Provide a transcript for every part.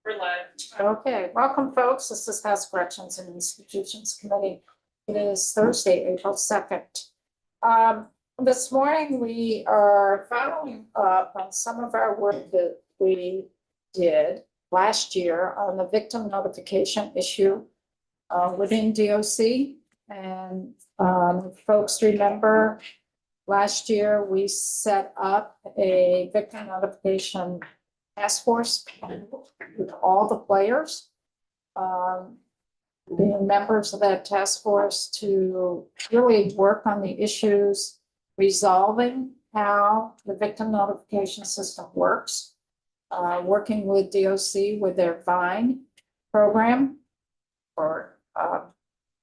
We're live. Okay, welcome, folks. This is House Corrections and Institutions Committee. It is Thursday, April 2nd. This morning, we are following up on some of our work that we did last year on the victim notification issue within DOC. And folks remember last year we set up a victim notification task force with all the players, being members of that task force to really work on the issues, resolving how the victim notification system works, working with DOC with their VINE program or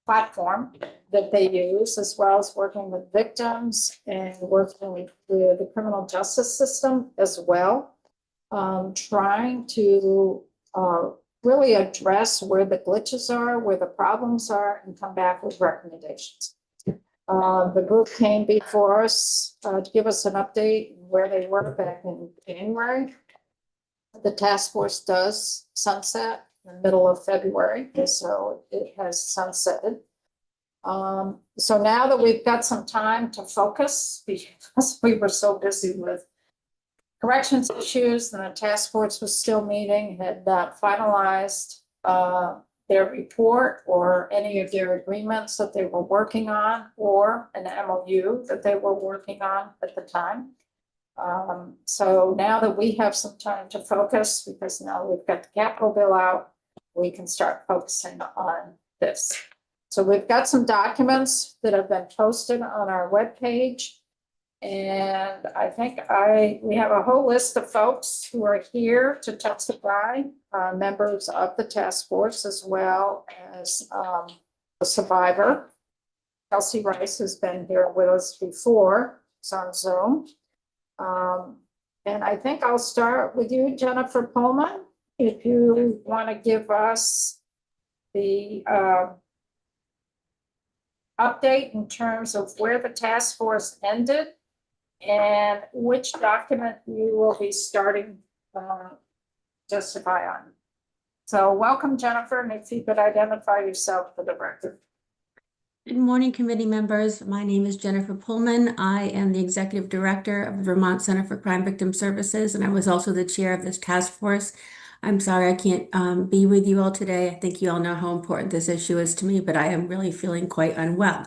platform that they use, as well as working with victims and working with the criminal justice system as well. Trying to really address where the glitches are, where the problems are, and come back with recommendations. The group came before us to give us an update where they were back in January. The task force does sunset in the middle of February, so it has sunsetted. So now that we've got some time to focus, because we were so busy with corrections issues, and the task force was still meeting, had not finalized their report or any of their agreements that they were working on, or an MOU that they were working on at the time. So now that we have some time to focus, because now we've got the capital bill out, we can start focusing on this. So we've got some documents that have been posted on our webpage. And I think we have a whole list of folks who are here to testify, members of the task force, as well as a survivor. Kelsey Rice has been here with us before. It's on Zoom. And I think I'll start with you, Jennifer Pullman, if you want to give us the update in terms of where the task force ended and which document you will be starting to testify on. So welcome, Jennifer, and if you could identify yourself for the record. Good morning, committee members. My name is Jennifer Pullman. I am the Executive Director of the Vermont Center for Crime Victim Services, and I was also the chair of this task force. I'm sorry I can't be with you all today. I think you all know how important this issue is to me, but I am really feeling quite unwell.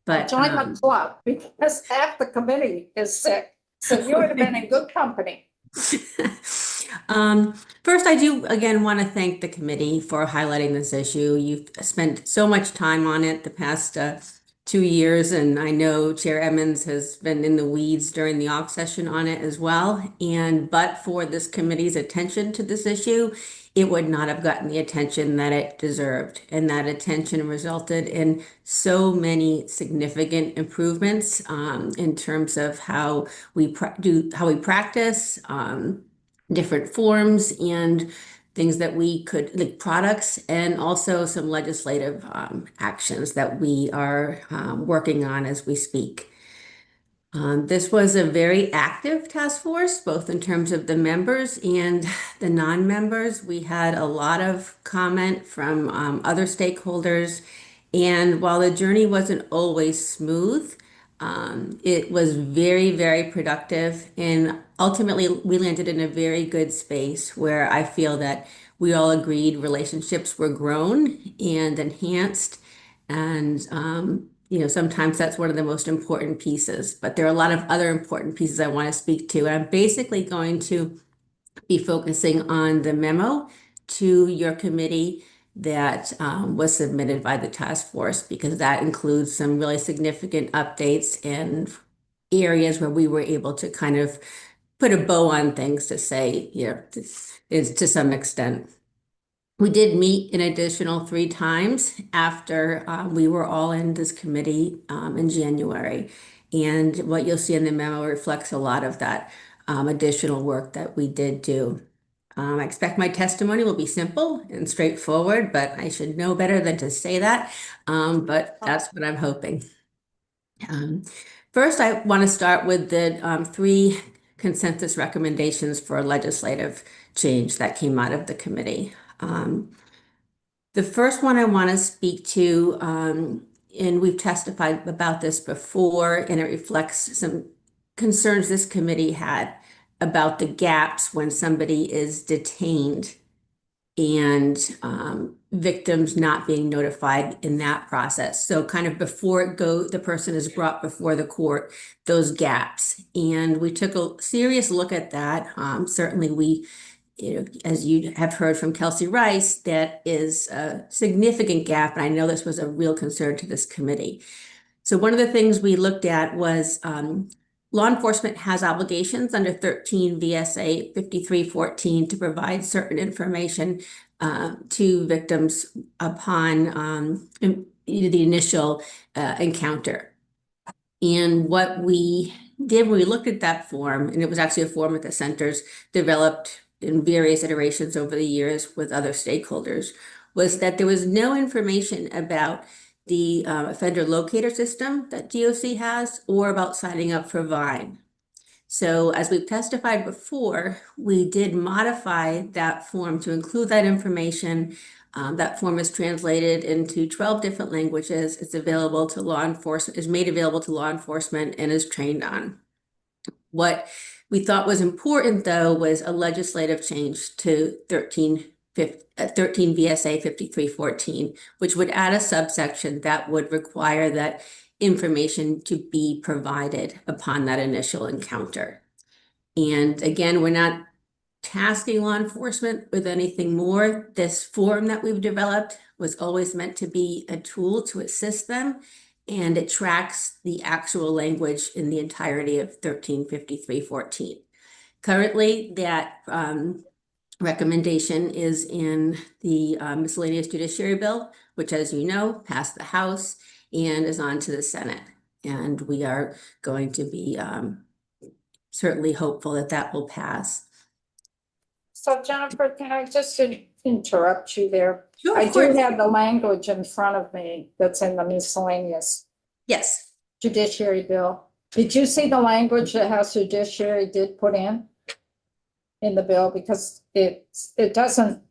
But join the club, because half the committee is sick, so you would have been in good company. First, I do again want to thank the committee for highlighting this issue. You've spent so much time on it the past 2 years, and I know Chair Emmons has been in the weeds during the off session on it as well. But for this committee's attention to this issue, it would not have gotten the attention that it deserved. And that attention resulted in so many significant improvements in terms of how we practice, different forms and things that we could, like products, and also some legislative actions that we are working on as we speak. This was a very active task force, both in terms of the members and the non-members. We had a lot of comment from other stakeholders, and while the journey wasn't always smooth, it was very, very productive, and ultimately we landed in a very good space where I feel that we all agreed relationships were grown and enhanced, and sometimes that's one of the most important pieces, but there are a lot of other important pieces I want to speak to. And I'm basically going to be focusing on the memo to your committee that was submitted by the task force, because that includes some really significant updates and areas where we were able to kind of put a bow on things, to say, is to some extent. We did meet an additional 3 times after we were all in this committee in January. And what you'll see in the memo reflects a lot of that additional work that we did do. I expect my testimony will be simple and straightforward, but I should know better than to say that. But that's what I'm hoping. First, I want to start with the 3 consensus recommendations for legislative change that came out of the committee. The first one I want to speak to, and we've testified about this before, and it reflects some concerns this committee had about the gaps when somebody is detained and victims not being notified in that process. So kind of before the person is brought before the court, those gaps. And we took a serious look at that. Certainly we, as you have heard from Kelsey Rice, that is a significant gap. And I know this was a real concern to this committee. So one of the things we looked at was law enforcement has obligations under 13 VSA 5314 to provide certain information to victims upon the initial encounter. And what we did when we looked at that form, and it was actually a form that the centers developed in various iterations over the years with other stakeholders, was that there was no information about the offender locator system that DOC has, or about signing up for VINE. So as we've testified before, we did modify that form to include that information. That form is translated into 12 different languages. It's available to law enforcement, is made available to law enforcement, and is trained on. What we thought was important, though, was a legislative change to 13 VSA 5314, which would add a subsection that would require that information to be provided upon that initial encounter. And again, we're not tasking law enforcement with anything more. This form that we've developed was always meant to be a tool to assist them, and it tracks the actual language in the entirety of 135314. Currently, that recommendation is in the miscellaneous judiciary bill, which, as you know, passed the House and is on to the Senate. And we are going to be certainly hopeful that that will pass. So Jennifer, can I just interrupt you there? Sure, I of course. do have the language in front of me that's in the miscellaneous Yes. judiciary bill. Did you see the language that House Judiciary did put in the bill? Because it doesn't,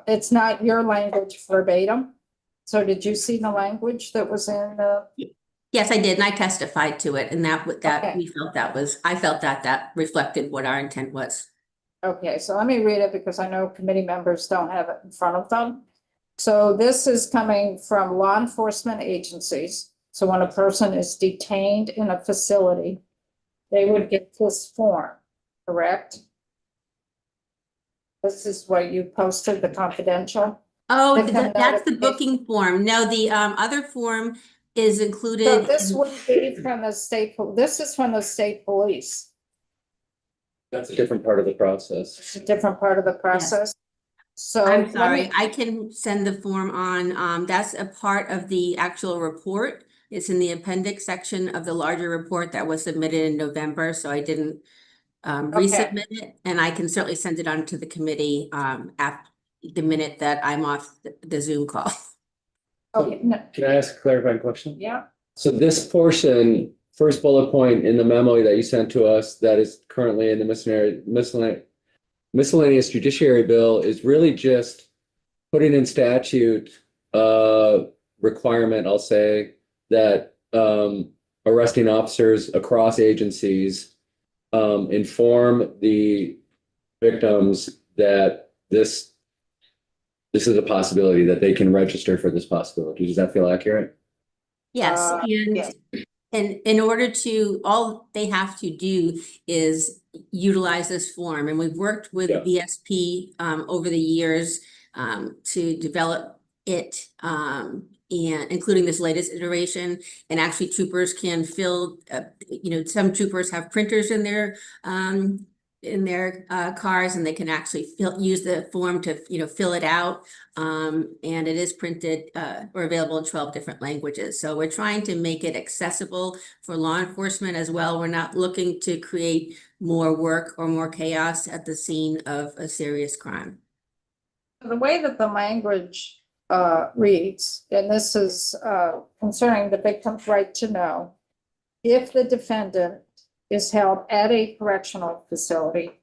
it's not your language verbatim. So did you see the language that was in the? Yes, I did, and I testified to it, and Okay. we felt I felt that reflected what our intent was. Okay, so let me read it because I know committee members don't have it in front of them. So this is coming from law enforcement agencies. So when a person is detained in a facility, they would get this form, correct? This is what you posted, the confidential. Oh, Victim that's the notification. booking form. No, the other form is So included. this would be from the state, this is from the state police. That's a different part of the process. It's a different part of the process. So I'm let sorry, me- I can send the form on. That's a part of the actual report. It's in the appendix section of the larger report that was submitted in November, so I didn't resubmit it. And I can certainly send it on to the committee after the minute that I'm off the Zoom call. Okay, no, Can I ask a clarifying question? yeah, So this portion, first bullet point in the memo that you sent to us that is currently in the miscellaneous judiciary bill is really just putting in statute requirement, I'll say, that arresting officers across agencies inform the victims that this is a possibility, that they can register for this possibility. Does that feel accurate? Yes, yes. and in order to, all they have to do is utilize this form. And we've worked with Yeah. VSP over the years to develop it, and including this latest iteration. And actually troopers can fill, some troopers have printers in their cars, and they can actually use the form to, fill it out. And it is printed or available in 12 different languages. So we're trying to make it accessible for law enforcement as well. We're not looking to create more work or more chaos at the scene of a serious crime. The way that the language reads, and this is concerning the victim's right to know, if the defendant is held at a correctional facility,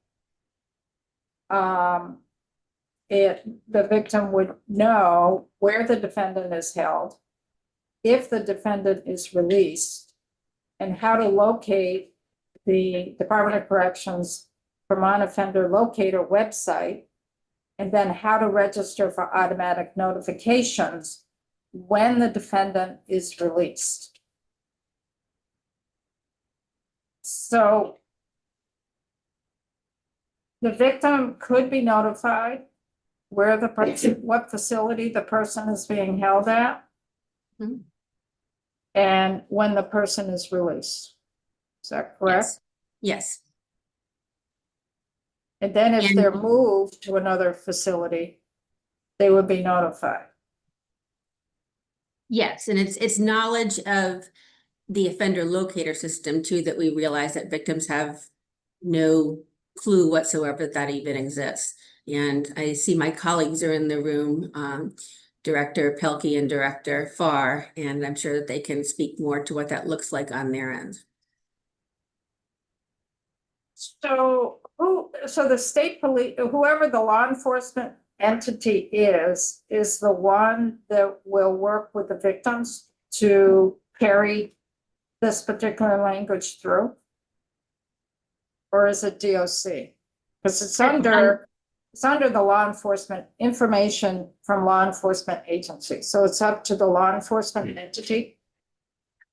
the victim would know where the defendant is held, if the defendant is released, and how to locate the Department of Corrections Vermont Offender Locator website, and then how to register for automatic notifications when the defendant is released. So the victim could be notified where the person, what facility the person is being held at, Mhm. and when the person is released. Is that correct? Yes. Yes. And then if And- they're moved to another facility, they would be notified. Yes, and it's knowledge of the offender locator system too, that we realize that victims have no clue whatsoever that even exists. And I see my colleagues are in the room, Director Pelkey and Director Farr, and I'm sure that they can speak more to what that looks like on their end. So so the state police, whoever the law enforcement entity is the one that will work with the victims to carry this particular language through? Or is it DOC? Because it's under the law enforcement information from law enforcement agency. So it's up to the law enforcement entity.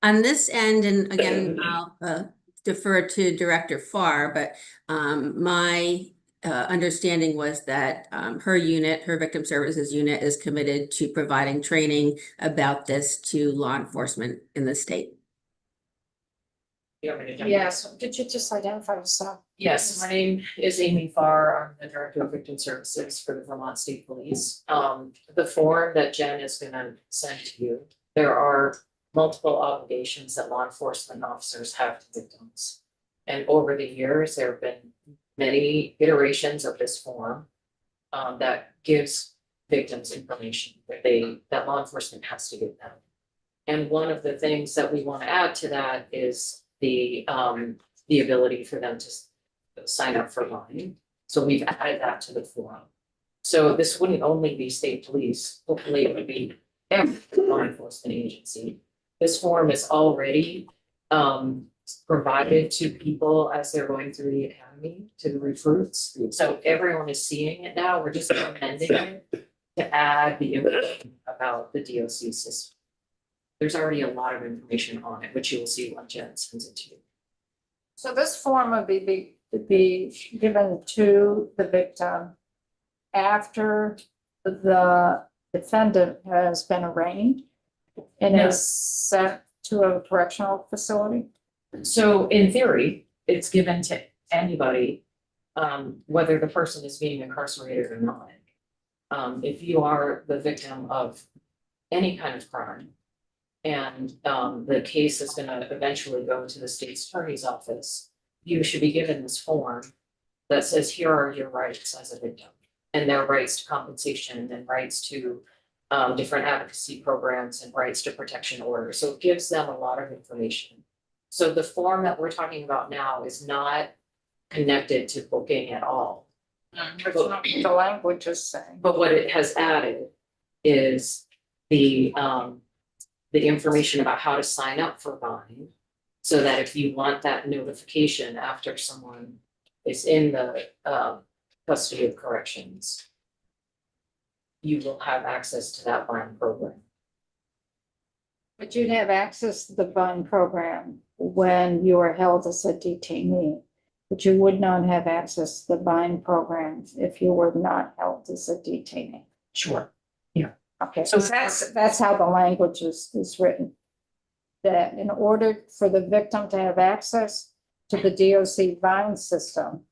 On this end, and again, I'll defer to Director Farr, but my understanding was that her unit, her victim services unit, is committed to providing training about this to law enforcement in the state. You want me to jump in? Yes, could you just identify yourself? Yes, my name is Amy Farr. I'm the Director of Victim Services for the Vermont State Police. The form that Jen is gonna send to you, there are multiple obligations that law enforcement officers have to victims. And over the years, there have been many iterations of this form that gives victims information that law enforcement has to give them. And one of the things that we want to add to that is the ability for them to sign up for bonding. So we've added that to the form. So this wouldn't only be state police, hopefully it would be every law enforcement agency. This form is already provided to people as they're going through the academy, to the recruits. So everyone is seeing it now. We're just amending it to add the information about the DOC system. There's already a lot of information on it, which you will see when Jen sends it to you. So this form would be given to the victim after the defendant has been arraigned and No. is sent to a correctional facility? So in theory, it's given to anybody, whether the person is being incarcerated or not. If you are the victim of any kind of crime, and the case is gonna eventually go to the state's attorney's office, you should be given this form that says, here are your rights as a victim. And their rights to compensation and rights to different advocacy programs and rights to protection orders. So it gives them a lot of information. So the form that we're talking about now is not connected to booking at all. That's not what the language is saying. But what it has added is the information about how to sign up for bonding. So that if you want that notification after someone is in the custody of corrections, you will have access to that bond program. But you'd have access to the bond program when you are held as a detainee. But you would not have access to the bond program if you were not held as a detainee. Sure. Okay, So so that's how the language is written. That in order for the victim to have access to the DOC bond system,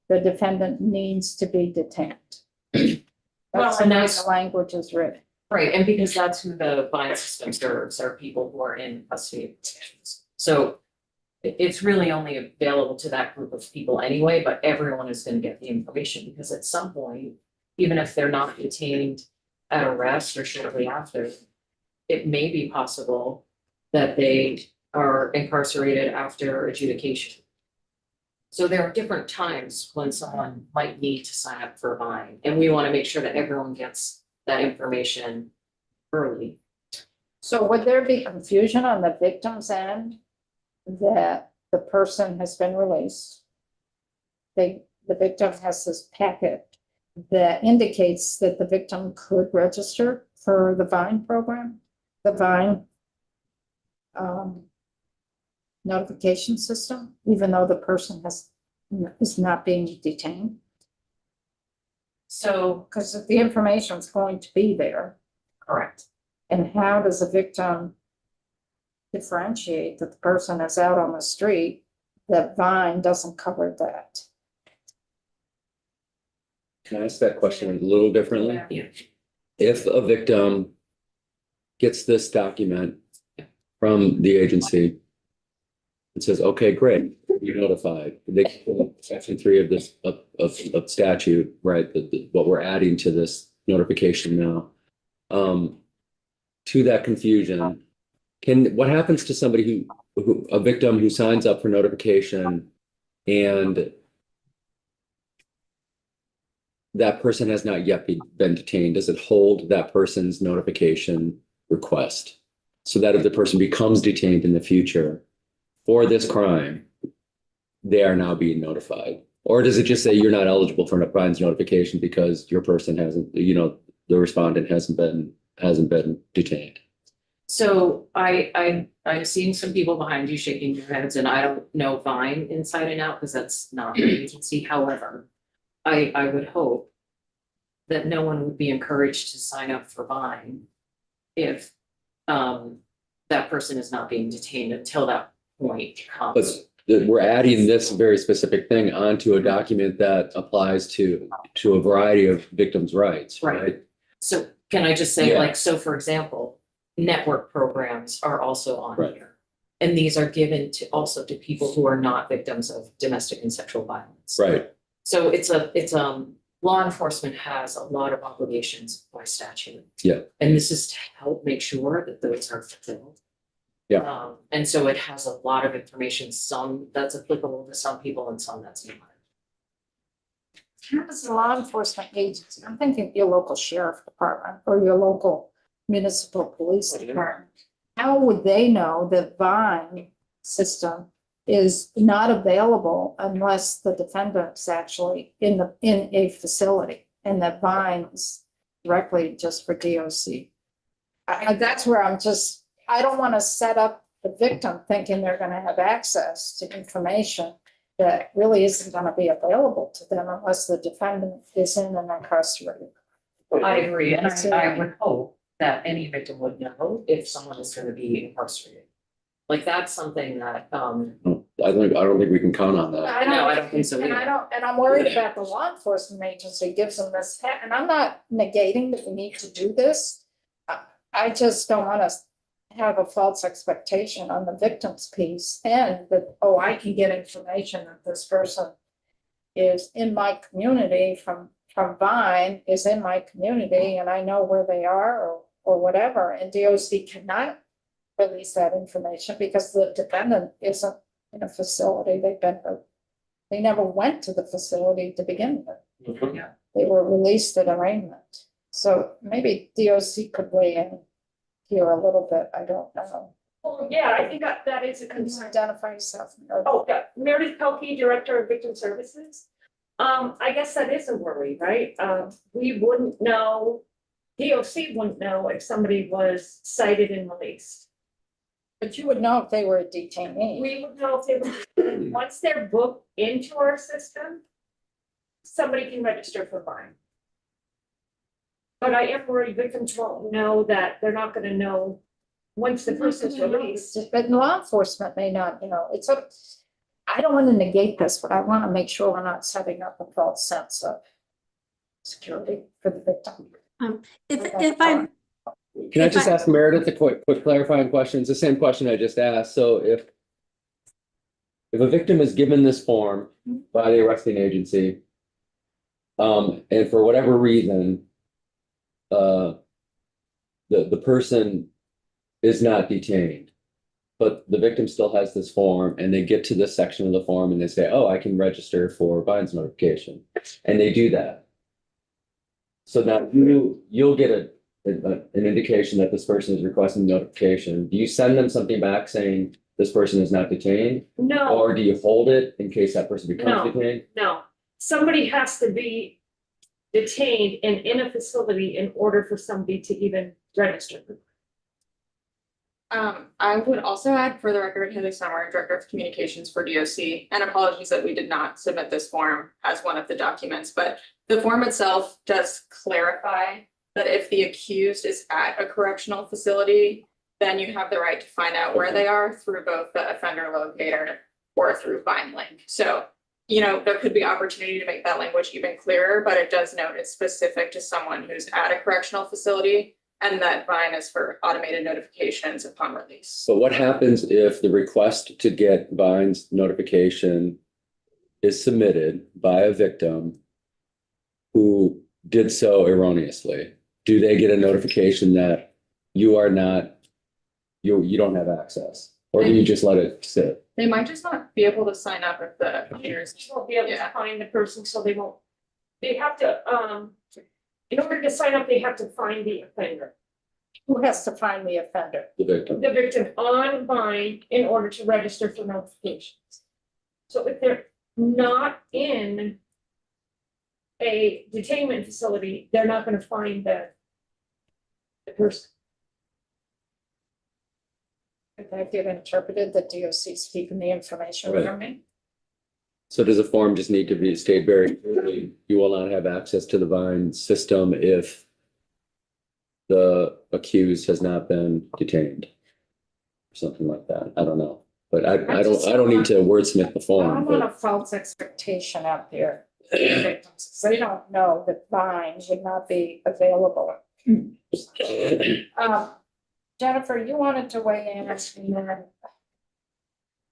the defendant needs to be detained. That's the and way that's- the language is written. Right, and because that's who the bond system serves, are people who are in custody of corrections. So it's really only available to that group of people anyway, but everyone is gonna get the information, because at some point, even if they're not detained at arrest or shortly after, it may be possible that they are incarcerated after adjudication. So there are different times when someone might need to sign up for Vine, and we want to make sure that everyone gets that information early. So would there be confusion on the victim's end that the person has been released? The victim has this packet that indicates that the victim could register for the Vine program, the Vine notification system, even though the person is not being detained, So, because the information is going to be there. correct. And how does a victim differentiate that the person is out on the street, that Vine doesn't cover that? Can I ask that question a little differently? Yeah. If a victim gets this document from the agency, it says, okay, great, you're notified. They, section 3 of this, of statute, right, what we're adding to this notification now. To that confusion, what happens to somebody a victim who signs up for notification and that person has not yet been detained? Does it hold that person's notification request? So that if the person becomes detained in the future for this crime, they are now being notified? Or does it just say you're not eligible for Vine's notification because your person hasn't, the respondent hasn't been detained? So I'm seeing some people behind you shaking their heads, and I don't know Vine inside and out because that's not the agency. However, I would hope that no one would be encouraged to sign up for Vine if that person is not being detained until that point comes. But we're adding this very specific thing onto a document that applies to a variety of victims' rights, right? So can I just say, Yeah. like, so for example, network programs are also on Right. here. And these are given to also to people who are not victims of domestic and sexual violence. Right. So it's law enforcement has a lot of obligations by statute. Yeah. And this is to help make sure that those are fulfilled. Yeah. And so it has a lot of information, some that's applicable to some people and some that's not. How does the law enforcement agency, I'm thinking your local sheriff department or your local municipal police department, how would they know that Vine system is not available unless the defendant's actually in a facility and that Vine is directly just for DOC? That's where I don't want to set up the victim thinking they're going to have access to information that really isn't going to be available to them unless the defendant is in and incarcerated. I agree, and I would hope that any victim would know if someone is gonna be incarcerated. Like, that's something that, I don't think we can count on that. No, I don't think so And either. and I'm worried about the law enforcement agency gives them this, and I'm not negating that we need to do this. I just don't want to have a false expectation on the victim's piece and that, oh, I can get information that this person is in my community from Vine, is in my community, and I know where they are or whatever, and DOC cannot release that information because the defendant isn't in a facility. They never went to the facility to begin with. Yeah. They were released at arraignment. So maybe DOC could weigh in here a little bit. I don't know. Well, yeah, I think that is a Can you concern. identify yourself? Oh, yeah, Meredith Pelkey, Director of Victim Services. I guess that is a worry, right? We wouldn't know, DOC wouldn't know if somebody was cited and released. But you would know if they were a detainee. We would know if they were, once they're booked into our system, somebody can register for Vine. But I am worried victims won't know that, they're not gonna know once the person's released. But law enforcement may not, I don't want to negate this, but I want to make sure we're not setting up a false sense of security for the victim. If I, Can I If just I- ask Meredith a quick clarifying question? It's the same question I just asked. So if a victim is given this form by the arresting agency, and for whatever reason, the person is not detained, but the victim still has this form and they get to this section of the form and they say, oh, I can register for Vines notification. And they do that. So now you'll get an indication that this person is requesting notification. Do you send them something back saying this person is not detained? No, Or do you hold it in case that person becomes No. detained? no, somebody has to be detained and in a facility in order for somebody to even register. I would also add for the record, Heather Summer, Director of Communications for DOC, and apologies that we did not submit this form as one of the documents, but the form itself does clarify that if the accused is at a correctional facility, then you have the right to find out where they are through both the offender locator or through VineLink. So, there could be opportunity to make that language even clearer, but it does note it's specific to someone who's at a correctional facility, and that Vine is for automated notifications upon release. So what happens if the request to get Vine's notification is submitted by a victim who did so erroneously? Do they get a notification that you are not, you don't have access? Or do you just let it sit? They might just not be able to sign up if the offenders. They won't be able to Yeah. find the person, so they won't, they have to, in order to sign up, they have to find the offender, Who has to find the offender? The victim. the victim on Vine in order to register for notifications. So if they're not in a detainment facility, they're not gonna find the person. If I get interpreted, the DOC is keeping the information from me. So does a form just need to be stated very clearly? You will not have access to the Vine system if the accused has not been detained. Or something like that. I don't know. But I don't need to wordsmith the I form, don't want a but false expectation out there. for victims. They don't know that Vine would not be available. Jennifer, you wanted to weigh in and then.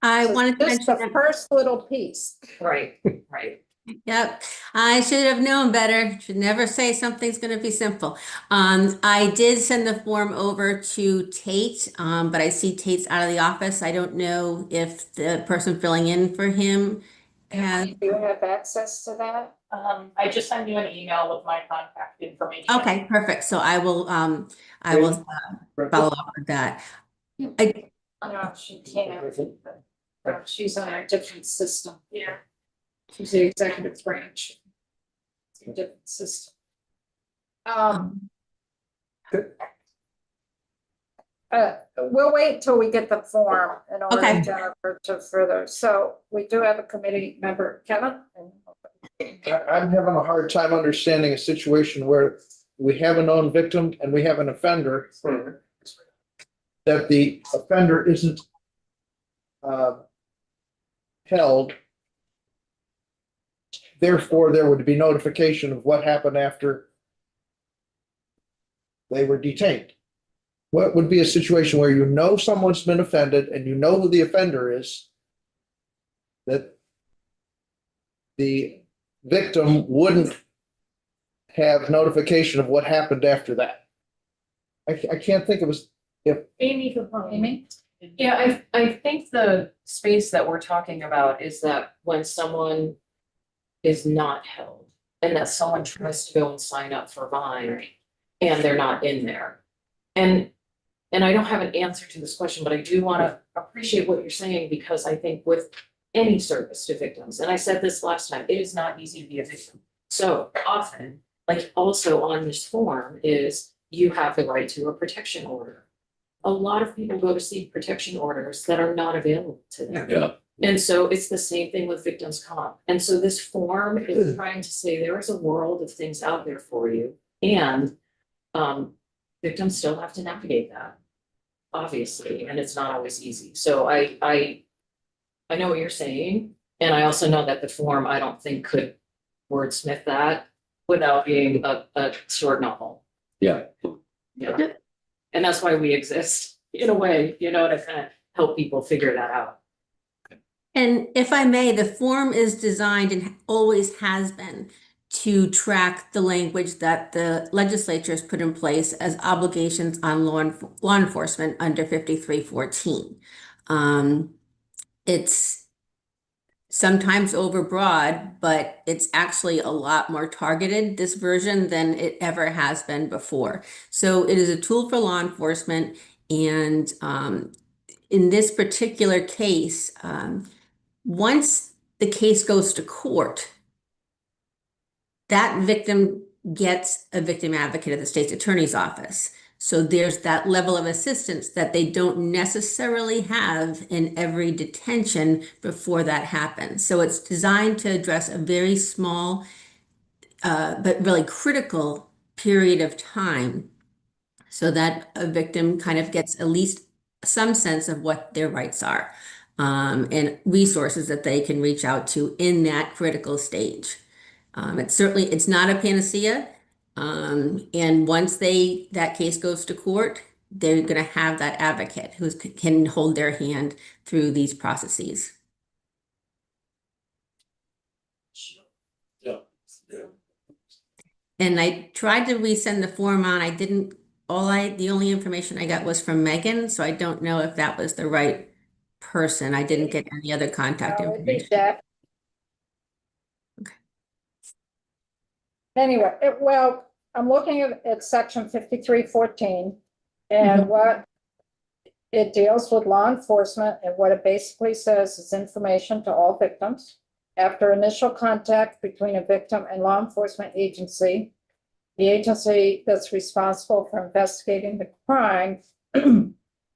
I So wanted to Just mention the that. first little piece. Right, right. Yep, I should have known better. Should never say something's gonna be simple. I did send the form over to Tate, but I see Tate's out of the office. I don't know if the person filling in for him has. Do you have access to that? I just sent you an email with my contact information. Okay, perfect. So I will follow up with that. No, she can't. No, she's on a different system. Yeah. She's the executive branch. It's a different system. We'll wait till we get the form in order Okay. to further, so we do have a committee member, Kevin? I'm having a hard time understanding a situation where we have a known victim and we have an offender. That the offender isn't held. Therefore, there would be notification of what happened after they were detained. What would be a situation where you know someone's been offended and you know who the offender is? That the victim wouldn't have notification of what happened after that. I can't think of Amy for phone. Amy? Yeah, I think the space that we're talking about is that when someone is not held and that someone tries to go and sign up for Vine and they're not in there. And I don't have an answer to this question, but I do want to appreciate what you're saying because I think with any service to victims, and I said this last time, it is not easy to be a victim. So often, like also on this form is you have the right to a protection order. A lot of people go to seek protection orders that are not available to them. yeah. And so it's the same thing with victims comp. And so this form is trying to say there is a world of things out there for you. And victims still have to navigate that, obviously, and it's not always easy. So I know what you're saying. And I also know that the form, I don't think could wordsmith that without being a short novel. Yeah. Yeah. And that's why we exist in a way, to kind of help people figure that out. And if I may, the form is designed and always has been to track the language that the legislature has put in place as obligations on law enforcement under 5314. It's sometimes overbroad, but it's actually a lot more targeted, this version, than it ever has been before. So it is a tool for law enforcement, and in this particular case, once the case goes to court, that victim gets a victim advocate at the state's attorney's office. So there's that level of assistance that they don't necessarily have in every detention before that happens. So it's designed to address a very small, but really critical period of time, so that a victim kind of gets at least some sense of what their rights are, and resources that they can reach out to in that critical stage. It's not a panacea. And once that case goes to court, they're going to have that advocate who can hold their hand through these processes. And I tried to resend the form on. The only information I got was from Megan, so I don't know if that was the right person. I didn't get any other contact No, it'd be information. Jeff. Okay. Anyway, well, I'm looking at section 5314, and what it deals with law enforcement, and what it basically says is information to all victims. After initial contact between a victim and law enforcement agency, the agency that's responsible for investigating the crime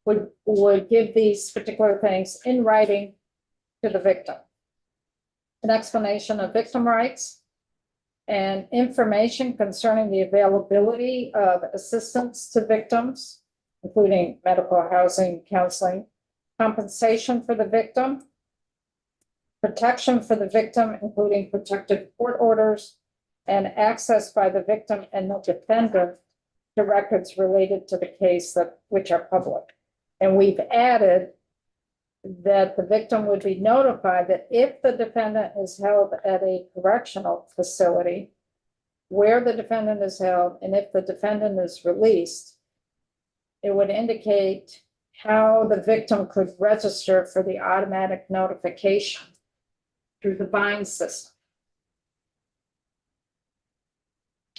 would give these particular things in writing to the victim. An explanation of victim rights and information concerning the availability of assistance to victims, including medical, housing, counseling, compensation for the victim, protection for the victim, including protective court orders, and access by the victim and the defendant to records related to the case which are public. And we've added that the victim would be notified that if the defendant is held at a correctional facility, where the defendant is held, and if the defendant is released, it would indicate how the victim could register for the automatic notification through the bind system.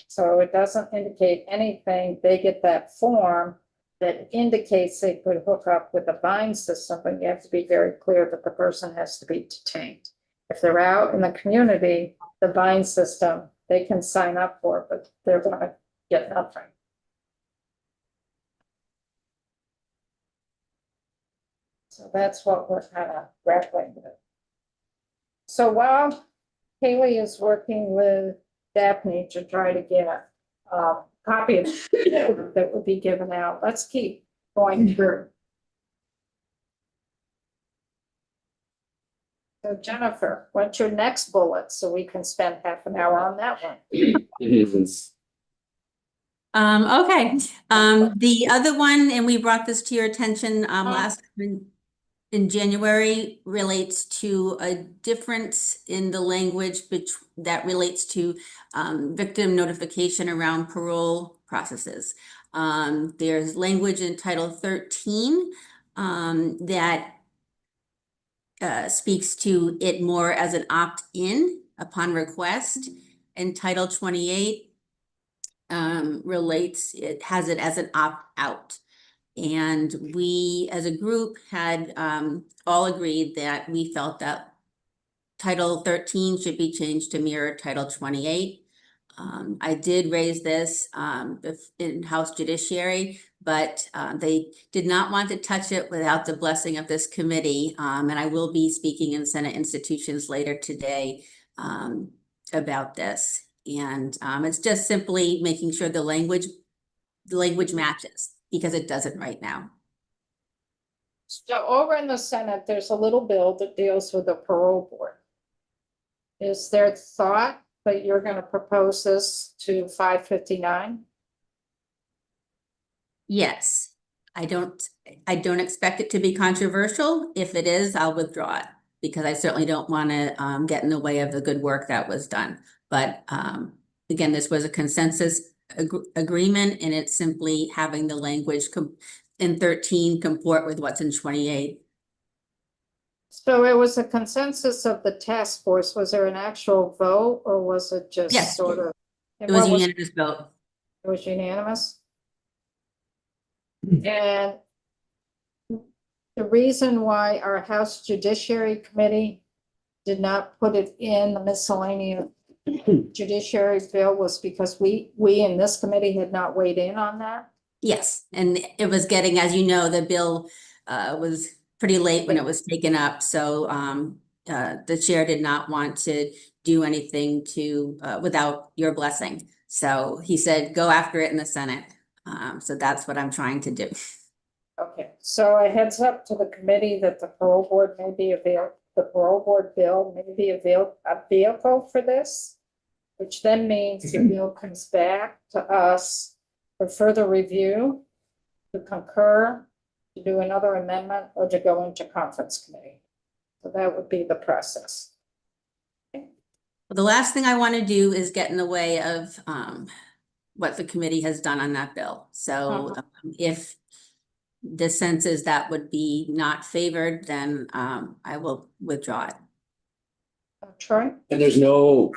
So it doesn't indicate anything. They get that form that indicates they could hook up with the bind system, but you have to be very clear that the person has to be detained. If they're out in the community, the bind system, they can sign up for it, but they're going to get nothing. So that's what we're kind of grappling with. So while Kaylee is working with Daphne to try to get a copy of that would be given out, let's keep going through. So Jennifer, what's your next bullet so we can spend half an hour on that one? Okay. The other one, and we brought this to your attention last in January, relates to a difference in the language that relates to victim notification around parole processes. There's language in Title 13 that speaks to it more as an opt-in upon request, and Title 28 has it as an opt-out. And we, as a group, had all agreed that we felt that Title 13 should be changed to mirror Title 28. I did raise this in House Judiciary, but they did not want to touch it without the blessing of this committee. And I will be speaking in Senate institutions later today about this. And it's just simply making sure the language matches, because it doesn't right now. So over in the Senate, there's a little bill that deals with the parole board. Is there thought that you're going to propose this to 559? Yes, I don't expect it to be controversial. If it is, I'll withdraw it, because I certainly don't want to get in the way of the good work that was done. But again, this was a consensus agreement, and it's simply having the language in 13 comport with what's in 28. So it was a consensus of the task force. Was there an actual vote or was it just Yes. sort of? and It was a what unanimous vote. It was unanimous? And the reason why our House Judiciary Committee did not put it in the miscellaneous judiciary bill was because we in this committee had not weighed in on that. Yes, and it was getting, as you know, the bill was pretty late when it was taken up, so the chair did not want to do anything to without your blessing. So he said, go after it in the Senate. So that's what I'm trying to do. Okay, so a heads up to the committee that the parole board may be the parole board bill may be a vehicle for this, which then means the bill comes back to us for further review, to concur, to do another amendment, or to go into conference committee. So that would be the process. The last thing I want to do is get in the way of what the committee has done on that bill. So if the sense is that would be not favored, then I will withdraw it. Troy? And there's no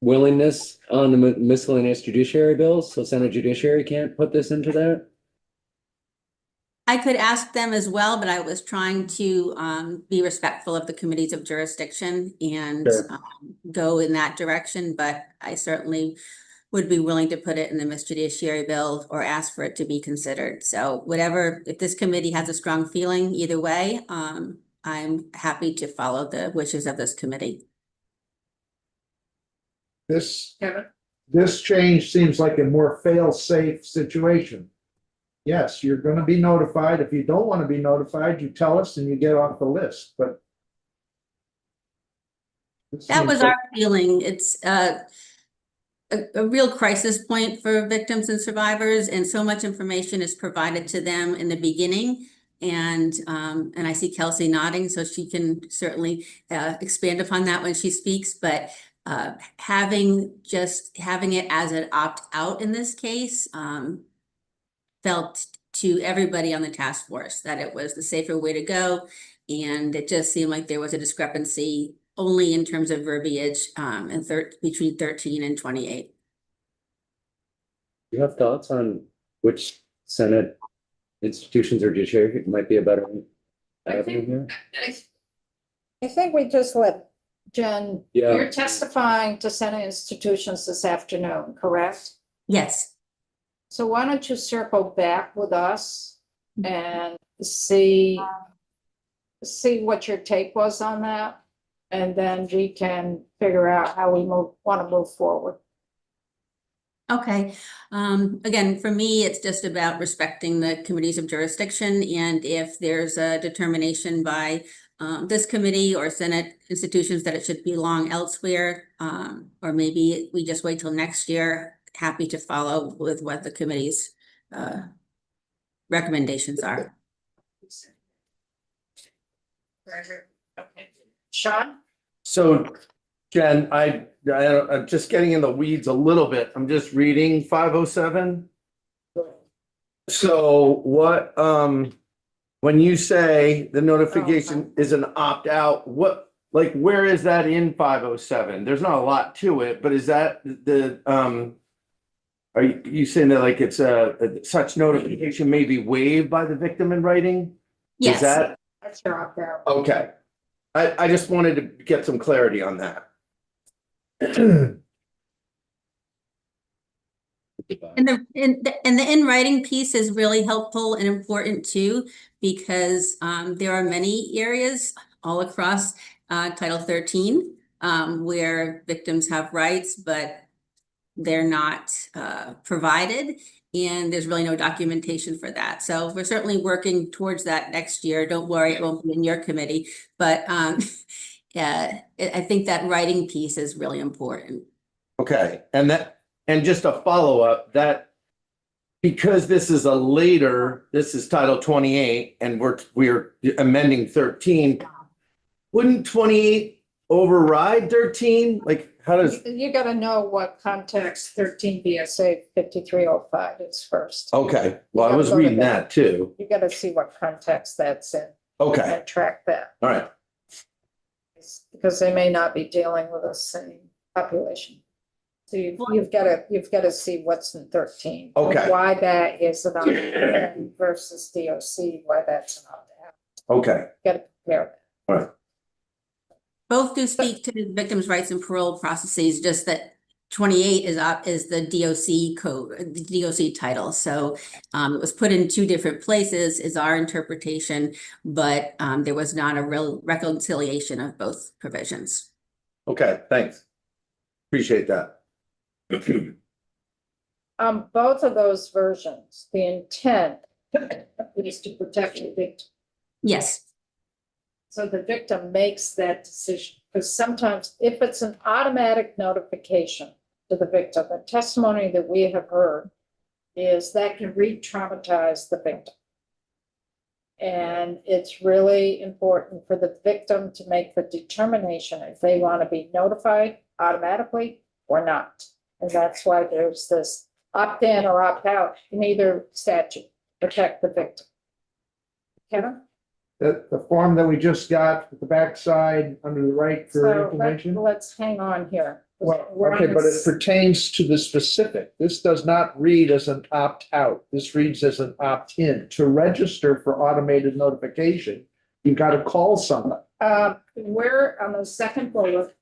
willingness on the miscellaneous judiciary bills, so Senate Judiciary can't put this into that? I could ask them as well, but I was trying to be respectful of the committees of jurisdiction and Sure. go in that direction, but I certainly would be willing to put it in the Miss Judiciary bill or ask for it to be considered. So whatever, if this committee has a strong feeling either way, I'm happy to follow the wishes of this committee. This, Kevin? this change seems like a more fail-safe situation. Yes, you're gonna be notified. If you don't want to be notified, you tell us and you get off the list, but. That was our feeling. It's a real crisis point for victims and survivors, and so much information is provided to them in the beginning. And I see Kelsey nodding, so she can certainly expand upon that when she speaks. But having it as an opt-out in this case felt to everybody on the task force that it was the safer way to go, and it just seemed like there was a discrepancy only in terms of verbiage between 13 and 28. You have thoughts on which Senate institutions or judiciary might be a better avenue here? I think we just let Jen, Yeah. you're testifying to Senate institutions this afternoon, correct? Yes. So why don't you circle back with us and see what your take was on that? And then we can figure out how we want to move forward. Okay. Again, for me, it's just about respecting the committees of jurisdiction. And if there's a determination by this committee or Senate institutions that it should belong elsewhere, or maybe we just wait till next year, happy to follow with what the committee's recommendations are. Okay. Sean? So Jen, I'm just getting in the weeds a little bit. I'm just reading 507. So what, when you say the notification is an opt-out, what, like, where is that in 507? There's not a lot to it, but is that the, are you saying that like it's such notification may be waived by the victim in writing? Yes. Is that, That's your opt-out. okay. I just wanted to get some clarity on that. And the in writing piece is really helpful and important too, because there are many areas all across Title 13 where victims have rights, but they're not provided, and there's really no documentation for that. So we're certainly working towards that next year. Don't worry, it won't be in your committee, but I think that writing piece is really important. Okay, and just a follow-up, that because this is this is Title 28 and we're amending 13, wouldn't 28 override 13? Like, how does, You gotta know what context 13 BSA 5305 is first. okay, well, I was reading that too. You gotta see what context that's in Okay, and track that. all right. it's because they may not be dealing with the same population. So you've got to see what's in 13. Okay. Why that is an opt-in versus DOC, why that's an opt-out. Okay, Got to compare that. Both do speak to the victims' rights and parole processes, just that 28 is the DOC code, the DOC title. So it was put in two different places is our interpretation, but there was not a real reconciliation of both provisions. okay, thanks. Appreciate that. Both of those versions, the intent is to protect the victim. Yes, So the victim makes that decision, because sometimes if it's an automatic notification to the victim, the testimony that we have heard is that can re-traumatize the victim. And it's really important for the victim to make the determination if they want to be notified automatically or not. And that's why there's this opt-in or opt-out in either statute, protect the victim. Kevin? The form that we just got at the backside under the right for So information. let's hang on here. Well, We're on okay, but it this- pertains to the specific. This does not read as an opt-out. This reads as an opt-in. To register for automated notification, you've got to call someone. We're on the second bullet,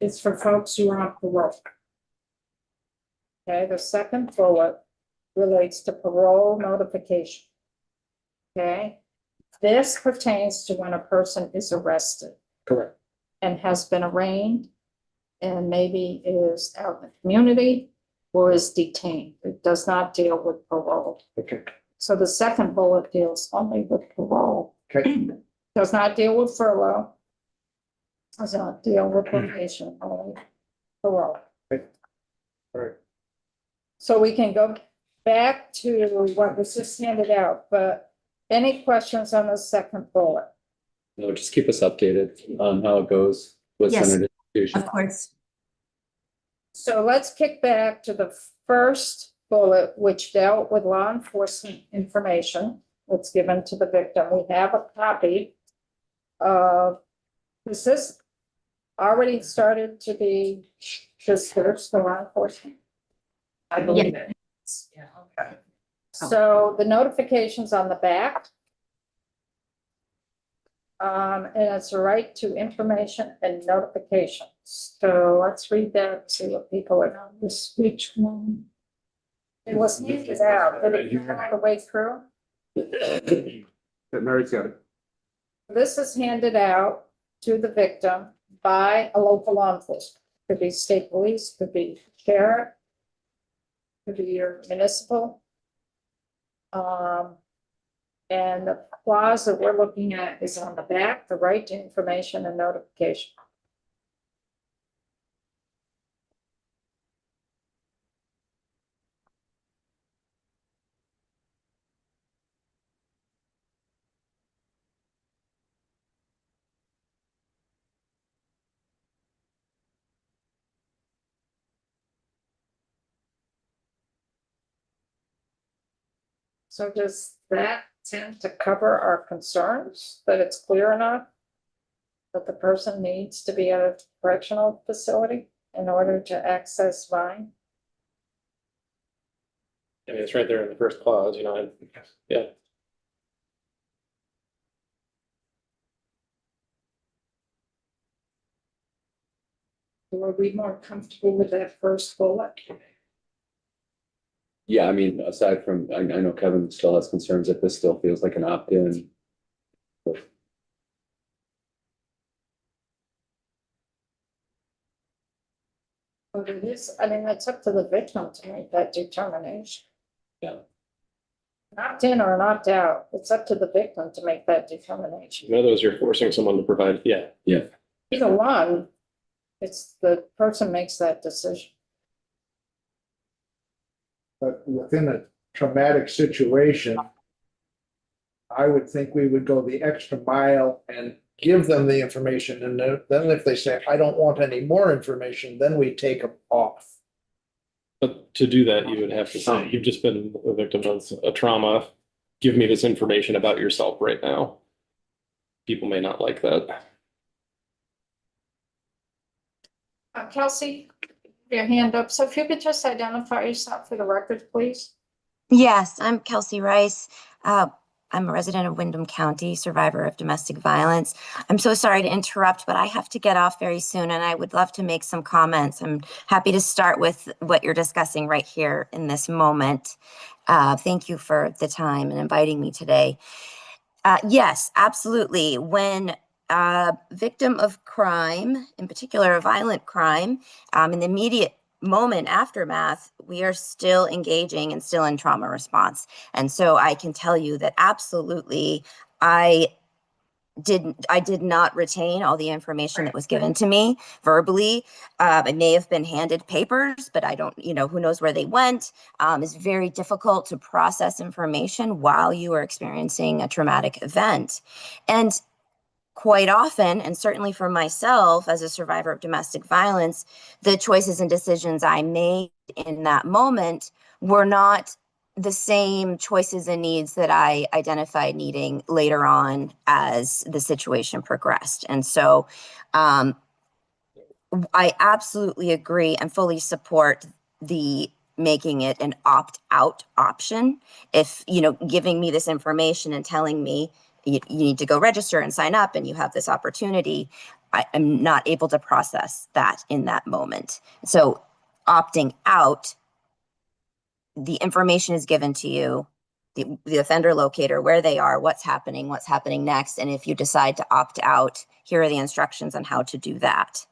it's for folks who are on parole. Okay, the second bullet relates to parole notification. Okay, this pertains to when a person is arrested Correct. and has been arraigned and maybe is out in the community or is detained. It does not deal with parole. Okay, So the second bullet deals only with parole. okay. Does not deal with furlough. Does not deal with probation, only parole. All right. So we can go back to what was just handed out, but any questions on the second bullet? No, just keep us updated on how it goes with Yes. Senator Fusion. of course. So let's kick back to the first bullet, which dealt with law enforcement information that's given to the victim. We have a copy of, is this already started to be dispersed to law enforcement? I believe it. Yeah, okay. So the notifications on the back. And it's a right to information and notifications. So let's read that, and see what people are on this, which one. It was handed out, did it come all the way through? Mary's got it. This is handed out to the victim by a local law enforcement. Could be state police, could be sheriff, could be your municipal. And the clause that we're looking at is on the back, the right to information and notification. So does that tend to cover our concerns, that it's clear enough that the person needs to be at a correctional facility in order to access Vine? I mean, it's right there in the first clause, you know, and yeah. Are we more comfortable with that first bullet? Yeah, I mean, aside from, I know Kevin still has concerns that this still feels like an opt-in. But it is, I mean, it's up to the victim to make that determination. Yeah. An opt-in or an opt-out, it's up to the victim to make that determination. In other words, you're forcing someone to provide, yeah. Either one, it's the person makes that decision. But within a traumatic situation, I would think we would go the extra mile and give them the information. And then if they say, I don't want any more information, then we take them off. But to do that, you would have to say, you've just been a victim of a trauma. Give me this information about yourself right now. People may not like that. Kelsey, your hand up. So if you could just identify yourself for the record, please. Yes, I'm Kelsey Rice. I'm a resident of Windham County, survivor of domestic violence. I'm so sorry to interrupt, but I have to get off very soon and I would love to make some comments. I'm happy to start with what you're discussing right here in this moment. Thank you for the time and inviting me today. Yes, absolutely. When a victim of crime, in particular a violent crime, in the immediate moment aftermath, we are still engaging and still in trauma response. And so I can tell you that absolutely I did not retain all the information that was given to me verbally. I may have been handed papers, but I don't, who knows where they went. It's very difficult to process information while you are experiencing a traumatic event. And quite often, and certainly for myself as a survivor of domestic violence, the choices and decisions I made in that moment were not the same choices and needs that I identified needing later on as the situation progressed. And so I absolutely agree and fully support the making it an opt-out option. If, giving me this information and telling me you need to go register and sign up and you have this opportunity, I am not able to process that in that moment. So opting out, the information is given to you, the offender locator, where they are, what's happening next. And if you decide to opt out, here are the instructions on how to do that.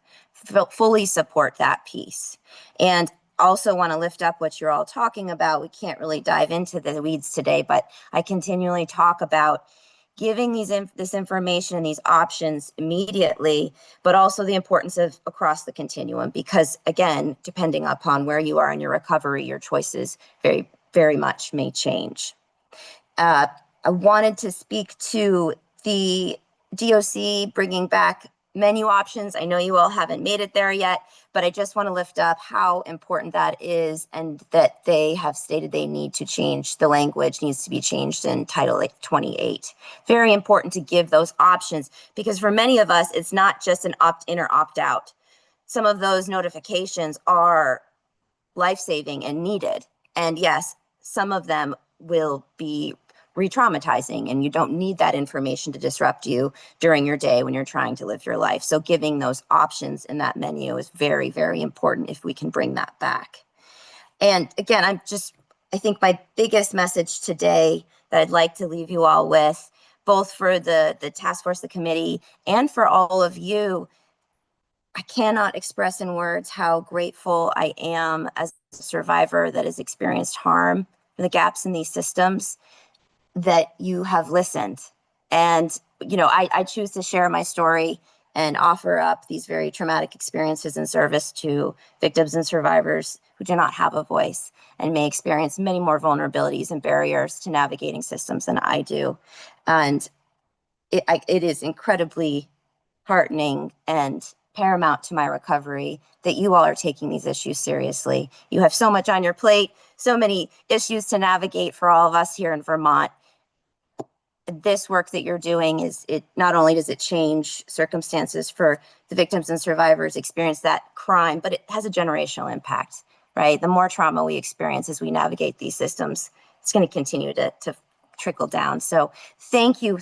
Fully support that piece. And also want to lift up what you're all talking about. We can't really dive into the weeds today, but I continually talk about giving this information and these options immediately, but also the importance of across the continuum, because again, depending upon where you are in your recovery, your choices very, very much may change. I wanted to speak to the DOC bringing back menu options. I know you all haven't made it there yet, but I just want to lift up how important that is and that they have stated they need to change. The language needs to be changed in Title 28. Very important to give those options because for many of us, it's not just an opt-in or opt-out. Some of those notifications are life-saving and needed. And yes, some of them will be re-traumatizing and you don't need that information to disrupt you during your day when you're trying to live your life. So giving those options in that menu is very, very important if we can bring that back. And again, I think my biggest message today that I'd like to leave you all with, both for the task force, the committee, and for all of you, I cannot express in words how grateful I am as a survivor that has experienced harm, the gaps in these systems, that you have listened. And, I choose to share my story and offer up these very traumatic experiences in service to victims and survivors who do not have a voice and may experience many more vulnerabilities and barriers to navigating systems than I do. And it is incredibly heartening and paramount to my recovery that you all are taking these issues seriously. You have so much on your plate, so many issues to navigate for all of us here in Vermont. This work that you're doing it not only does it change circumstances for the victims and survivors experience that crime, but it has a generational impact, right? The more trauma we experience as we navigate these systems, it's going to continue to trickle down. So thank you.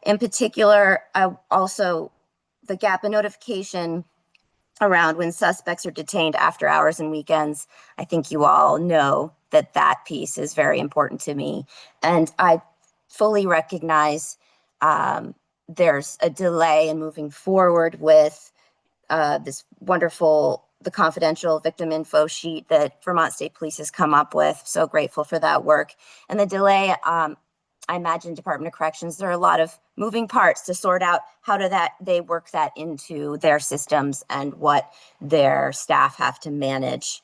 In particular, also the gap in notification around when suspects are detained after hours and weekends. I think you all know that piece is very important to me. And I fully recognize there's a delay in moving forward with this wonderful, the confidential victim info sheet that Vermont State Police has come up with. So grateful for that work. And the delay, I imagine Department of Corrections, there are a lot of moving parts to sort out how they work that into their systems and what their staff have to manage.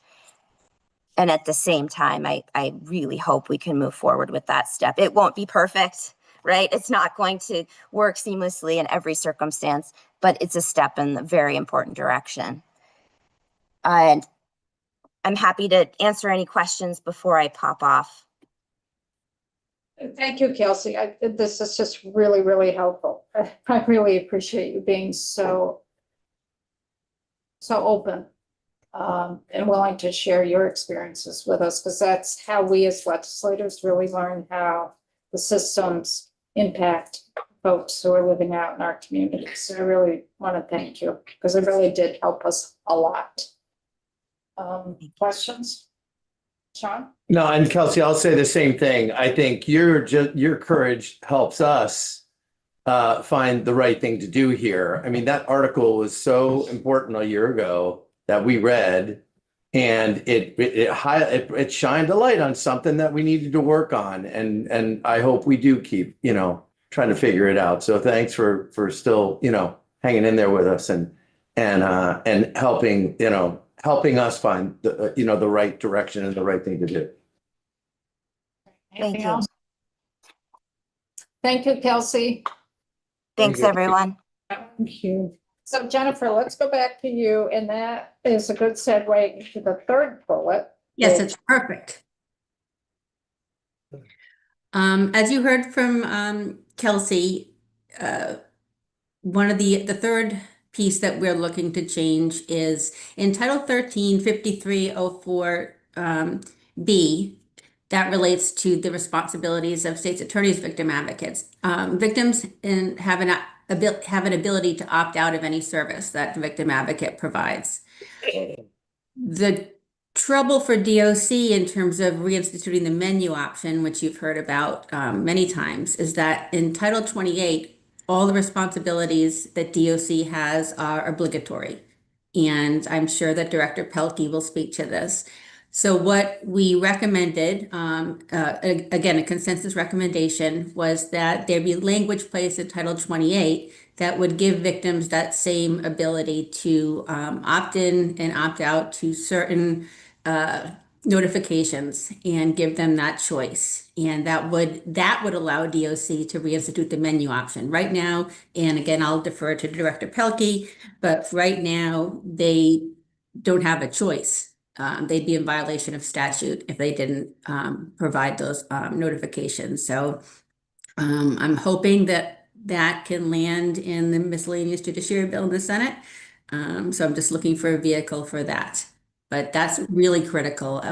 And at the same time, I really hope we can move forward with that step. It won't be perfect, right? It's not going to work seamlessly in every circumstance, but it's a step in a very important direction. And I'm happy to answer any questions before I pop off. Thank you, Kelsey. This is just really, really helpful. I really appreciate you being so so open and willing to share your experiences with us, because that's how we as legislators really learn how the systems impact folks who are living out in our communities. So I really want to thank you, because it really did help us a lot. Questions? Sean? No, and Kelsey, I'll say the same thing. I think your courage helps us find the right thing to do here. I mean, that article was so important a year ago that we read, and it shined a light on something that we needed to work on, and I hope we do keep, trying to figure it out. So thanks for still, hanging in there with us and helping us find the right direction and the right thing to do. Anything you. else? Thank you, Kelsey. Thanks, you. everyone. Thank you. So Jennifer, let's go back to you, and that is a good segue into the third bullet. Yes, it's perfect. As you heard from Kelsey, one of the third piece that we're looking to change is in Title 13, 5304 B, that relates to the responsibilities of state's attorneys, victim advocates. Victims have an ability to opt out of any service that the victim advocate provides. The trouble for DOC in terms of reinstituting the menu option, which you've heard about many times, is that in Title 28, all the responsibilities that DOC has are obligatory. And I'm sure that Director Pelkey will speak to this. So what we recommended, again, a consensus recommendation, was that there be language placed in Title 28 that would give victims that same ability to opt in and opt out to certain notifications and give them that choice. And that would allow DOC to reinstitute the menu option right now. And again, I'll defer to Director Pelkey, but right now they don't have a choice. They'd be in violation of statute if they didn't provide those notifications. So I'm hoping that can land in the miscellaneous judiciary bill in the Senate. So I'm just looking for a vehicle for that. But that's really critical.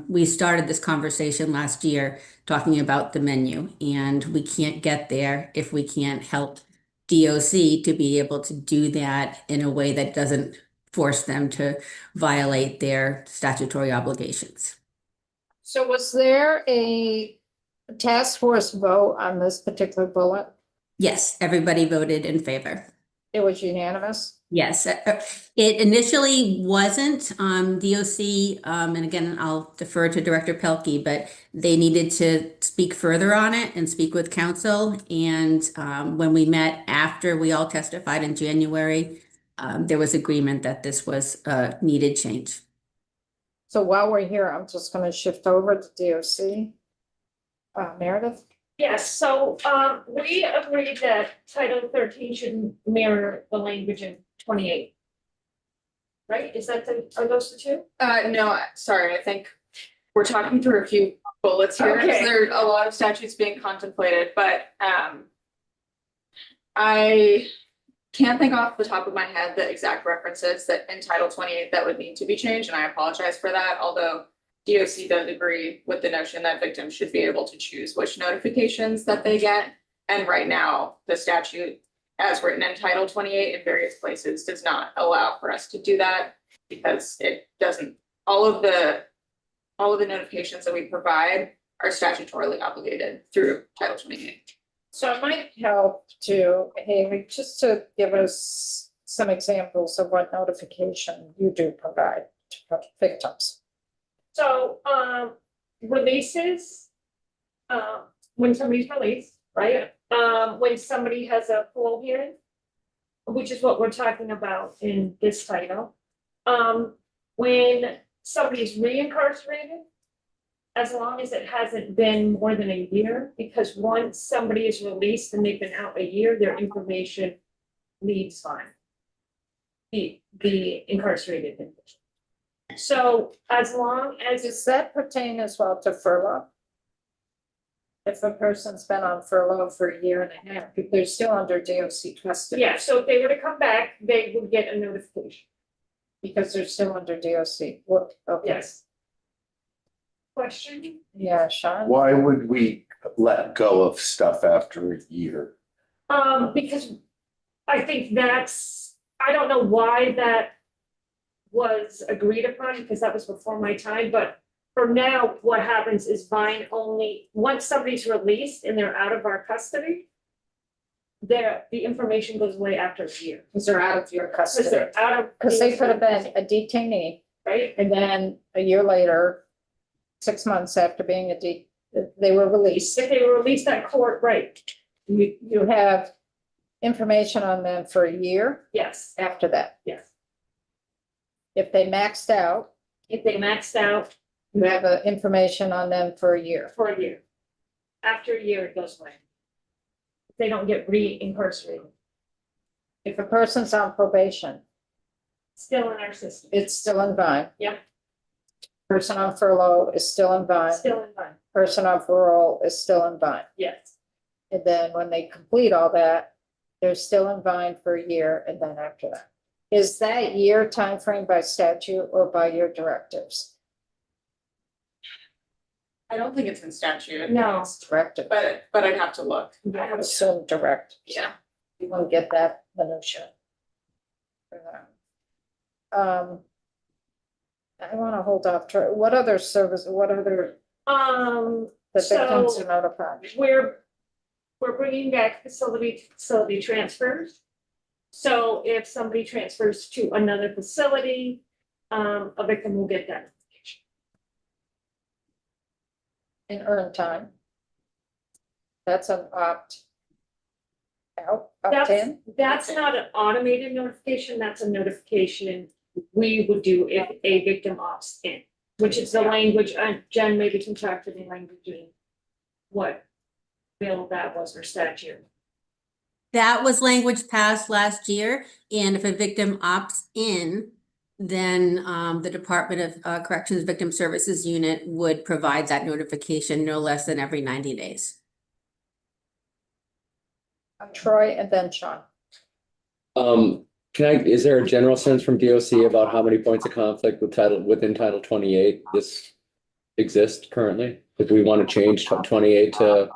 We started this conversation last year talking about the menu, and we can't get there if we can't help DOC to be able to do that in a way that doesn't force them to violate their statutory obligations. So was there a task force vote on this particular bullet? Yes, everybody voted in favor. It was unanimous? Yes, it initially wasn't DOC, and again, I'll defer to Director Pelkey, but they needed to speak further on it and speak with counsel. And when we met after we all testified in January, there was agreement that this was a needed change. So while we're here, I'm just going to shift over to DOC. Meredith? Yes, so we agreed that Title 13 should mirror the language in 28. Right? Are those the two? No, sorry, I think we're talking through a few bullets here. 'Cause Okay. there are a lot of statutes being contemplated, but I can't think off the top of my head the exact references that in Title 28 that would need to be changed, and I apologize for that, although DOC does agree with the notion that victims should be able to choose which notifications that they get. And right now, the statute, as written in Title 28 in various places, does not allow for us to do that, because it doesn't, all of the notifications that we provide are statutorily obligated through Title 28. So it might help to, Haley, just to give us some examples of what notification you do provide to victims. So releases, when somebody's released, right? When somebody has a parole hearing, which is what we're talking about in this title. When somebody's reincarcerated, as long as it hasn't been more than a year, because once somebody is released and they've been out a year, their information leaves fine. The incarcerated individual. So as long as Does that pertain as well to furlough? If a person's been on furlough for a year and a half, if they're still under DOC custody. yeah, so if they were to come back, they would get a notification. Because they're still under DOC. What, okay. Yes. Question? Yeah, Sean? Why would we let go of stuff after a year? Because I think I don't know why that was agreed upon, because that was before my time, but for now, what happens is Vine only, once somebody's released and they're out of our custody, the information goes away after a year. Because they're out of your Because custody. they're out of. Because they could have been a detainee, Right? and then a year later, 6 months after being they were released. If they were released at court, right? You have information on them for a year Yes, after that. yes. If they maxed out, If they maxed out you have information on them for a year. for a year. After a year, it goes away. They don't get re-incarcerated, If a person's on probation, still in our system, it's still in Vine. Yep. Person on furlough is still in Vine. still in Vine, Person on parole is still in Vine. yes. And then when they complete all that, they're still in Vine for a year, and then after that. Is that year timeframe by statute or by your directives? I don't think it's in statute. No. It's directive. But I'd have to look. I would assume direct. Yeah. You won't get that minutia. For that. I wanna hold off, what other service, what other, the victims So are notified? we're bringing back facility to facility transfers. So if somebody transfers to another facility, a victim will get that. In earn time. That's an opt out, opt in? That's not an automated notification, that's a notification we would do if a victim opts in, which is the language, Jen maybe can talk to the language in what bill that was or statute. That was language passed last year, and if a victim opts in, then the Department of Corrections Victim Services Unit would provide that notification no less than every 90 days. Troy and then Sean. Is there a general sense from DOC about how many points of conflict within Title 28 this exists currently? If we want to change 28 to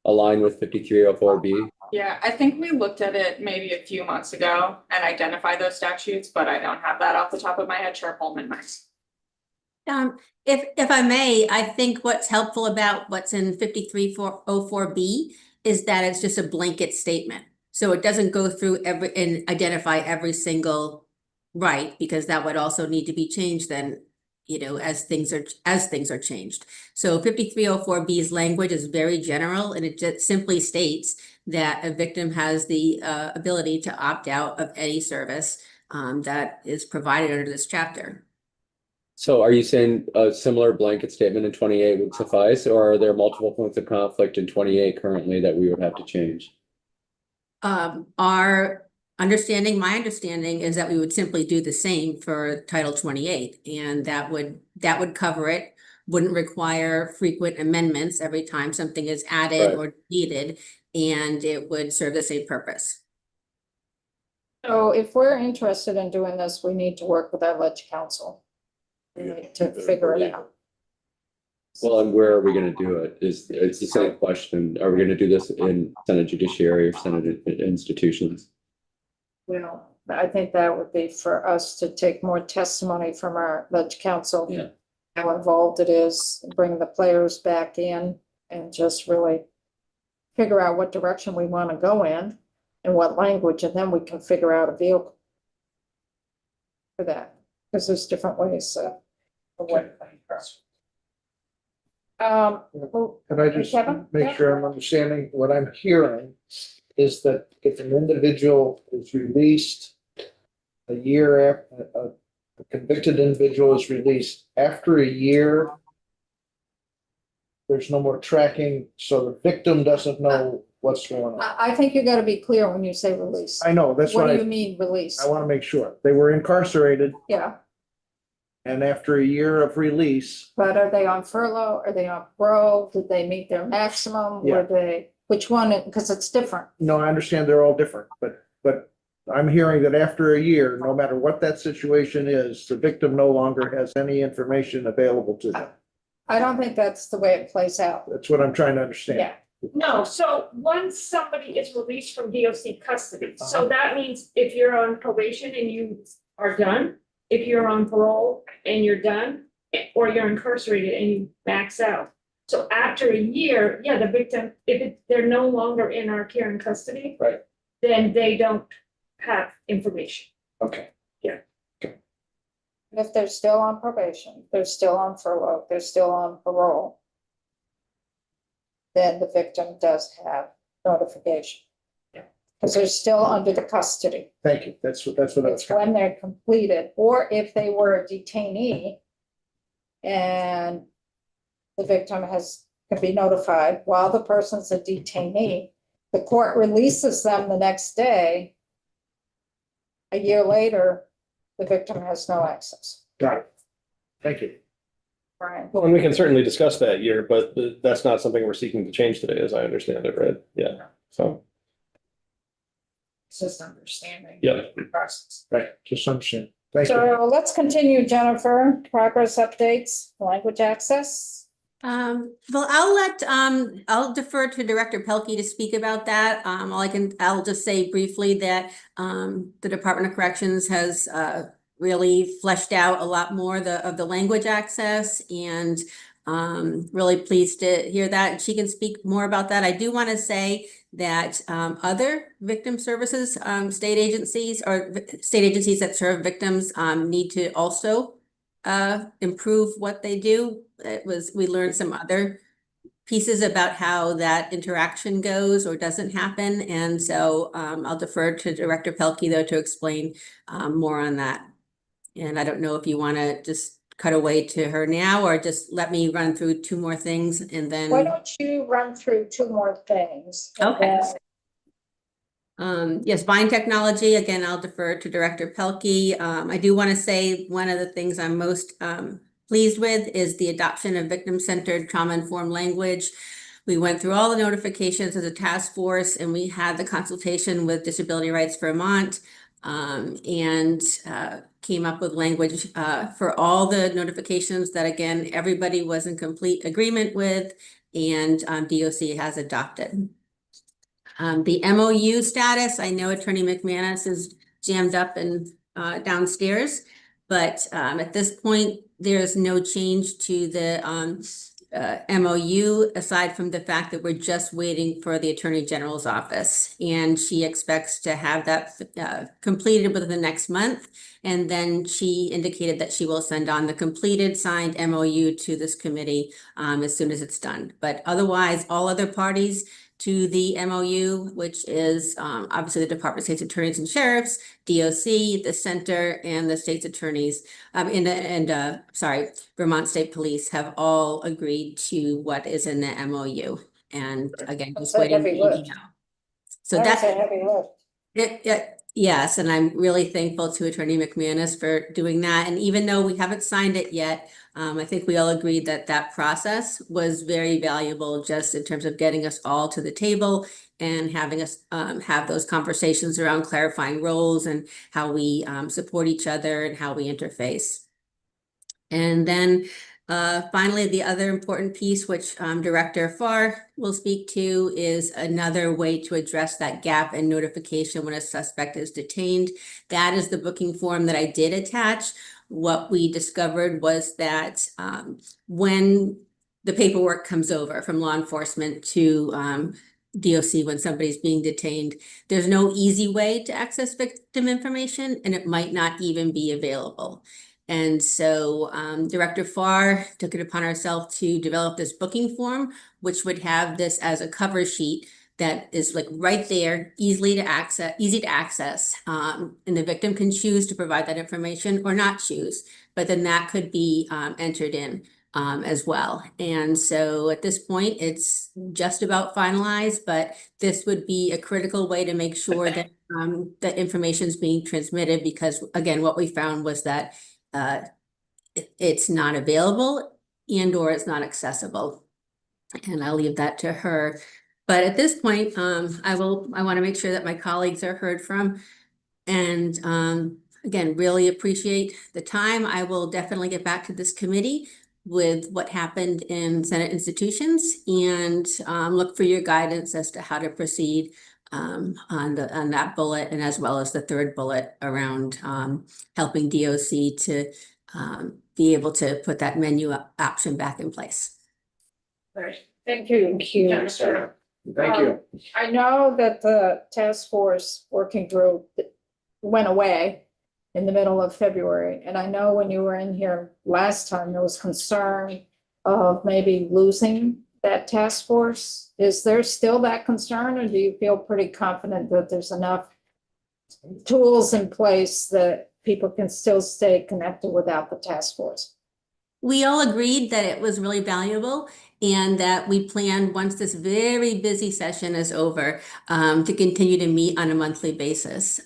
align with 5304B? Yeah, I think we looked at it maybe a few months ago and identified those statutes, but I don't have that off the top of my head. Chair Pullman might. If I may, I think what's helpful about what's in 5304B is that it's just a blanket statement. So it doesn't go through and identify every single right, because that would also need to be changed then, you know, as things are changed. So 5304B's language is very general, and it just simply states that a victim has the ability to opt out of any service that is provided under this chapter. So are you saying a similar blanket statement in 28 would suffice, or are there multiple points of conflict in 28 currently that we would have to change? My understanding is that we would simply do the same for Title 28, and that would cover it. Wouldn't require frequent amendments every time something is added or deleted, and it would serve the same purpose. So if we're interested in doing this, we need to work with our ledge council. We need to figure it out. Well, and where are we going to do it? It's the same question. Are we going to do this in Senate Judiciary or Senate institutions? Well, I think that would be for us to take more testimony from our ledge council. Yeah. How involved it is, bring the players back in and just really figure out what direction we want to go in and what language, and then we can figure out a vehicle for that, because there's different ways of what. Can I just Kevin? make Yeah. sure I'm understanding what I'm hearing is that if an individual is released a year after, a convicted individual is released after a year, there's no more tracking, so the victim doesn't know what's going on. I think you gotta be clear when you say release. I know, that's What what do you I mean release? want to make sure. They were incarcerated, Yeah, and after a year of release, but are they on furlough? Are they on parole? Did they meet their maximum? Yeah. Were they, which one? Because it's different. no, I understand they're all different, but I'm hearing that after a year, no matter what that situation is, the victim no longer has any information available to them. I don't think that's the way it plays out. That's what I'm trying to understand. Yeah. No, so once somebody is released from DOC custody, so that means if you're on probation and you are done, if you're on parole and you're done, or you're incarcerated and you max out. So after a year, yeah, the victim, they're no longer in our care and custody. Right. Then they don't have information. Okay. If they're still on probation, they're still on furlough, they're still on parole, then the victim does have notification. Yeah. Because they're still under the custody. Thank you. That's what I was It's trying. when they're completed, or if they were a detainee and the victim can be notified while the person's a detainee, the court releases them the next day. A year later, the victim has no access. Got it. Thank you. Right. Well, and we can certainly discuss that year, but that's not something we're seeking to change today, as I understand it, right? Yeah, so, It's just understanding. yeah. the process. Right, just understand. Thank you. So let's continue, Jennifer. Progress updates, language access. Well, I'll defer to Director Pelkey to speak about that. I'll just say briefly that, the Department of Corrections has, really fleshed out a lot more of the language access, and, really pleased to hear that. She can speak more about that. I do want to say that, other victim services, state agencies that serve victims, need to also improve what they do. We learned some other pieces about how that interaction goes or doesn't happen. And so I'll defer to Director Pelkey, though, to explain more on that. And I don't know if you want to just cut away to her now, or just let me run through two more things and then. Why don't you run through two more things? and Okay. then- Yes, buying technology, again, I'll defer to Director Pelkey. I do want to say one of the things I'm most pleased with is the adoption of victim-centered trauma-informed language. We went through all the notifications as a task force, and we had the consultation with Disability Rights Vermont, and came up with language for all the notifications that, again, everybody was in complete agreement with, and DOC has adopted. The MOU status, I know Attorney McManus is jammed up and downstairs, but at this point, there's no change to the MOU, aside from the fact that we're just waiting for the Attorney General's office. And she expects to have that completed within the next month. And then she indicated that she will send on the completed signed MOU to this committee as soon as it's done. But otherwise, all other parties to the MOU, which is obviously the Department of State's Attorneys and Sheriffs, DOC, the Center, and the state's attorneys, Vermont State Police have all agreed to what is in the MOU. And again, just That's a waiting. heavy for lift. email. So That's that's a heavy lift. yes, and I'm really thankful to Attorney McManus for doing that. And even though we haven't signed it yet, I think we all agreed that that process was very valuable, just in terms of getting us all to the table and having us have those conversations around clarifying roles and how we support each other and how we interface. And then finally, the other important piece, which Director Farr will speak to, is another way to address that gap in notification when a suspect is detained. That is the booking form that I did attach. What we discovered was that when the paperwork comes over from law enforcement to DOC when somebody's being detained, there's no easy way to access victim information, and it might not even be available. And so Director Farr took it upon herself to develop this booking form, which would have this as a cover sheet that is like right there, easy to access. And the victim can choose to provide that information or not choose, but then that could be entered in as well. And so at this point, it's just about finalized, but this would be a critical way to make sure that that information is being transmitted, because again, what we found was that it's not available and or it's not accessible. And I'll leave that to her. But at this point, I want to make sure that my colleagues are heard from. And again, really appreciate the time. I will definitely get back to this committee with what happened in Senate institutions and look for your guidance as to how to proceed on that bullet, and as well as the third bullet around helping DOC to be able to put that menu option back in place. Right. Thank you. Jennifer. Thank you. I know that the task force working group went away in the middle of February. And I know when you were in here last time, there was concern of maybe losing that task force. Is there still that concern, or do you feel pretty confident that there's enough tools in place that people can still stay connected without the task force? We all agreed that it was really valuable and that we planned, once this very busy session is over, to continue to meet on a monthly basis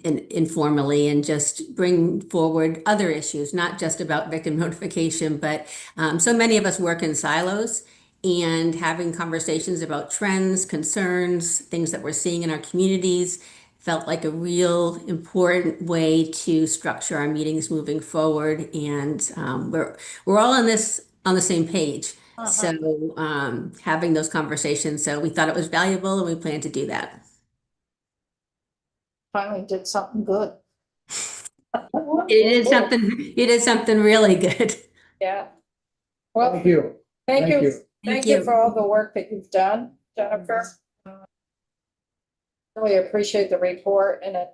informally, and just bring forward other issues, not just about victim notification, but so many of us work in silos, and having conversations about trends, concerns, things that we're seeing in our communities felt like a real important way to structure our meetings moving forward. And we're all on the same page. So having those conversations, so we thought it was valuable, and we plan to do that. Finally did something good. It is something really good. Yeah. Well, Thank you. thank Thank you. you. Thank you for all the work that you've done, Jennifer. Really appreciate the report, and it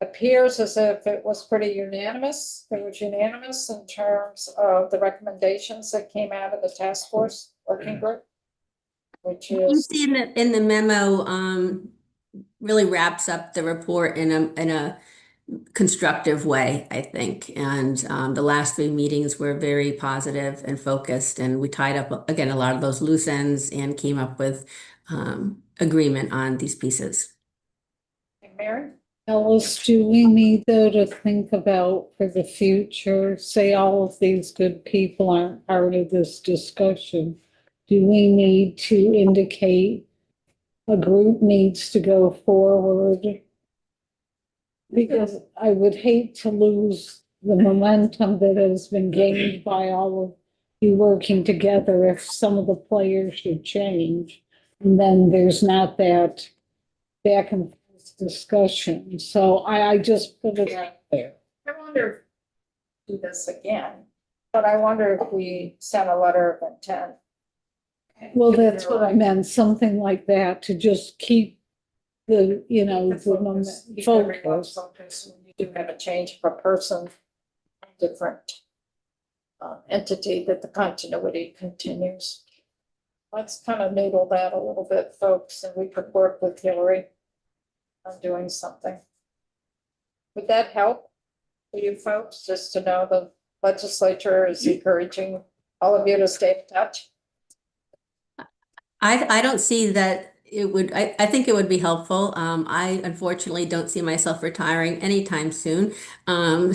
appears as if it was pretty unanimous. It was unanimous in terms of the recommendations that came out of the task force working group, which You is, see in the memo, really wraps up the report in a constructive way, I think. And the last 3 meetings were very positive and focused, and we tied up, again, a lot of those loose ends and came up with agreement on these pieces. Mary? Alice, do we need though to think about for the future, say all of these good people aren't part of this discussion, do we need to indicate a group needs to go forward? Because I would hate to lose the momentum that has been gained by all of you working together if some of the players should change. And then there's not that back and forth discussion. So I just put it out there. I wonder if we do this again, but I wonder if we send a letter of intent. Well, that's what I meant, something like that, to just keep the, you know, the moment Keep everyone focused. focused when you do have a change of a person, different entity, that the continuity continues. Let's kind of noodle that a little bit, folks, and we could work with Hillary on doing something. Would that help for you folks, just to know the legislature is encouraging all of you to stay in touch? I don't see that it would, I think it would be helpful. I unfortunately don't see myself retiring anytime soon. But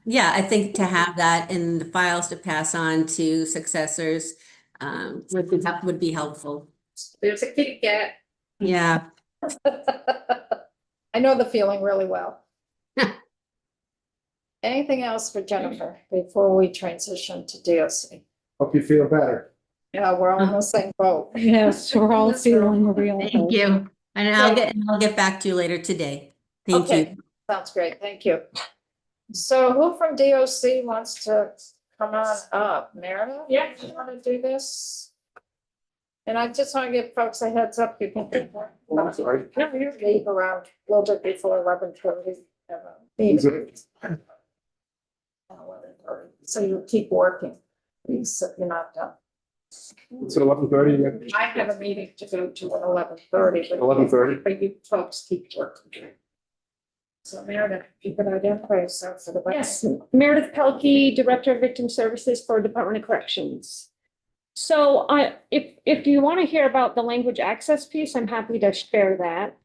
yeah, I think to have that in the files to pass on to successors would be helpful. There's a kitty cat. Yeah. I know the feeling really well. Anything else for Jennifer before we transition to DOC? Hope you feel better. Yeah, we're all in the same boat. Yes, we're all feeling real. Thank you. And I'll get back to you later today. Thank Okay. you. Sounds great, thank you. So who from DOC wants to come on up? Meredith? Yeah. You want to do this? And I just want to give folks a heads up, you can. I'm sorry. No, you leave around a little bit before 11:30. So you keep working, please, if you're not done. It's 11:30. I have a meeting to go to at 11:30. 11:30. But you folks keep working. So Meredith, you can identify yourself for the. Yes, Meredith Pelkey, Director of Victim Services for Department of Corrections. So if you want to hear about the language access piece, I'm happy to share that.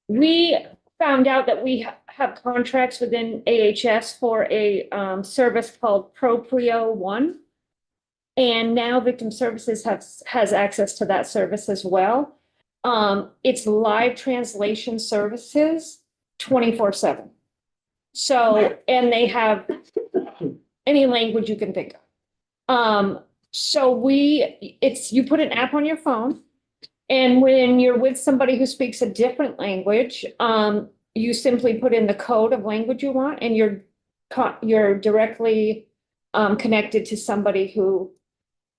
We found out that we have contracts within AHS for a service called ProPrio One. And now Victim Services has access to that service as well. it's live translation services 24/7. So, and they have any language you can think of. So you put an app on your phone, and when you're with somebody who speaks a different language, you simply put in the code of language you want, and you're directly connected to somebody who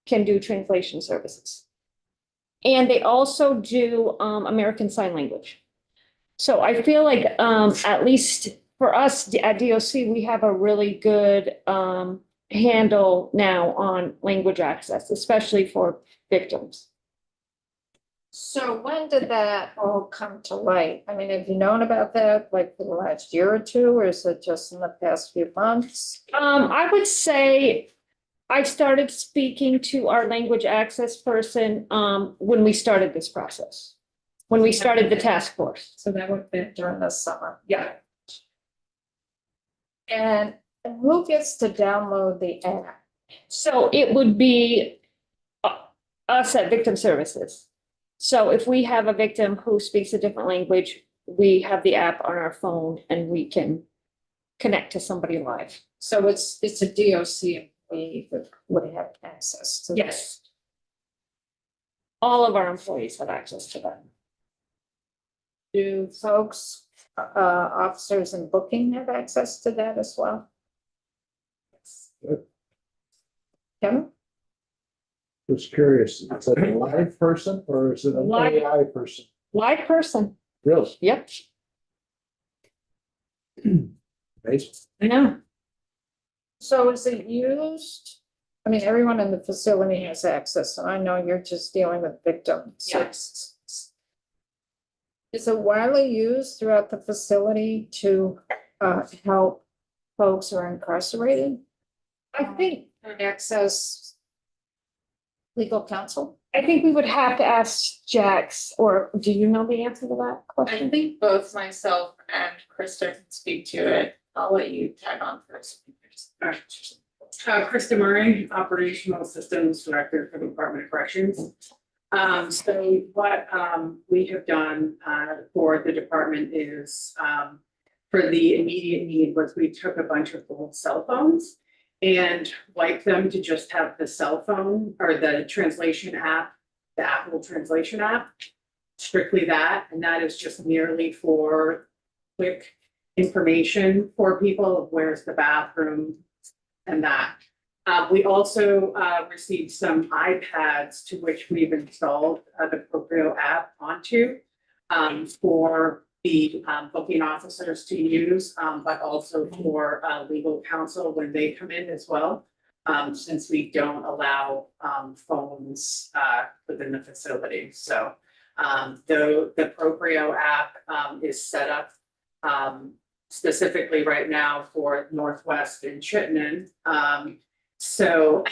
can do translation services. And they also do American Sign Language. So I feel like at least for us at DOC, we have a really good handle now on language access, especially for victims. So when did that all come to light? I mean, have you known about that like for the last year or two, or is it just in the past few months? I would say I started speaking to our language access person when we started this process, when we started the task force. So that would have been during the summer. Yeah. And who gets to download the app? So it would be us at Victim Services. So if we have a victim who speaks a different language, we have the app on our phone and we can connect to somebody live. So it's a DOC employee that would have access to. Yes. All of our employees have access to that. Do folks, officers in booking have access to that as well? Kevin? Was curious, is it a live person or is it an Live. AI person? Live person. Really? Yep, Amazing. I know. So is it used? I mean, everyone in the facility has access, and I know you're just dealing with victims. Yes. Is it widely used throughout the facility to help folks who are incarcerated? I think Access legal counsel? I think we would have to ask Jax, or do you know the answer to that I question? think both myself and Krista can speak to it. I'll let you tag on first. Krista Murray, Operational Systems Director for the Department of Corrections. So what we have done for the department is for the immediate need was we took a bunch of old cell phones and wiped them to just have the cell phone or the translation app, the Apple translation app, strictly that. And that is just merely for quick information for people of where's the bathroom and that. We also received some iPads to which we've installed the Proprio app onto for the booking officers to use, but also for legal counsel when they come in as well, since we don't allow phones within the facility. So the Proprio app is set up specifically right now for Northwest and Chittenden. So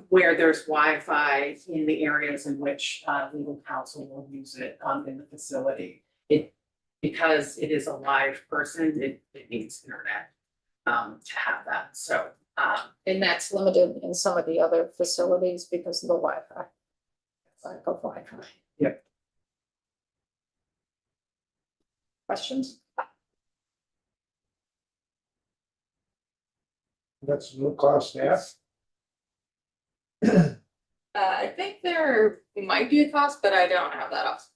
where there's Wi-Fi in the areas in which legal counsel will use it in the facility. Because it is a live person, it needs internet to have that. So And that's limited in some of the other facilities because of the Wi-Fi. Lack of Wi-Fi. Yep. Questions? That's no cost staff. I think there might be a cost, but I don't have that off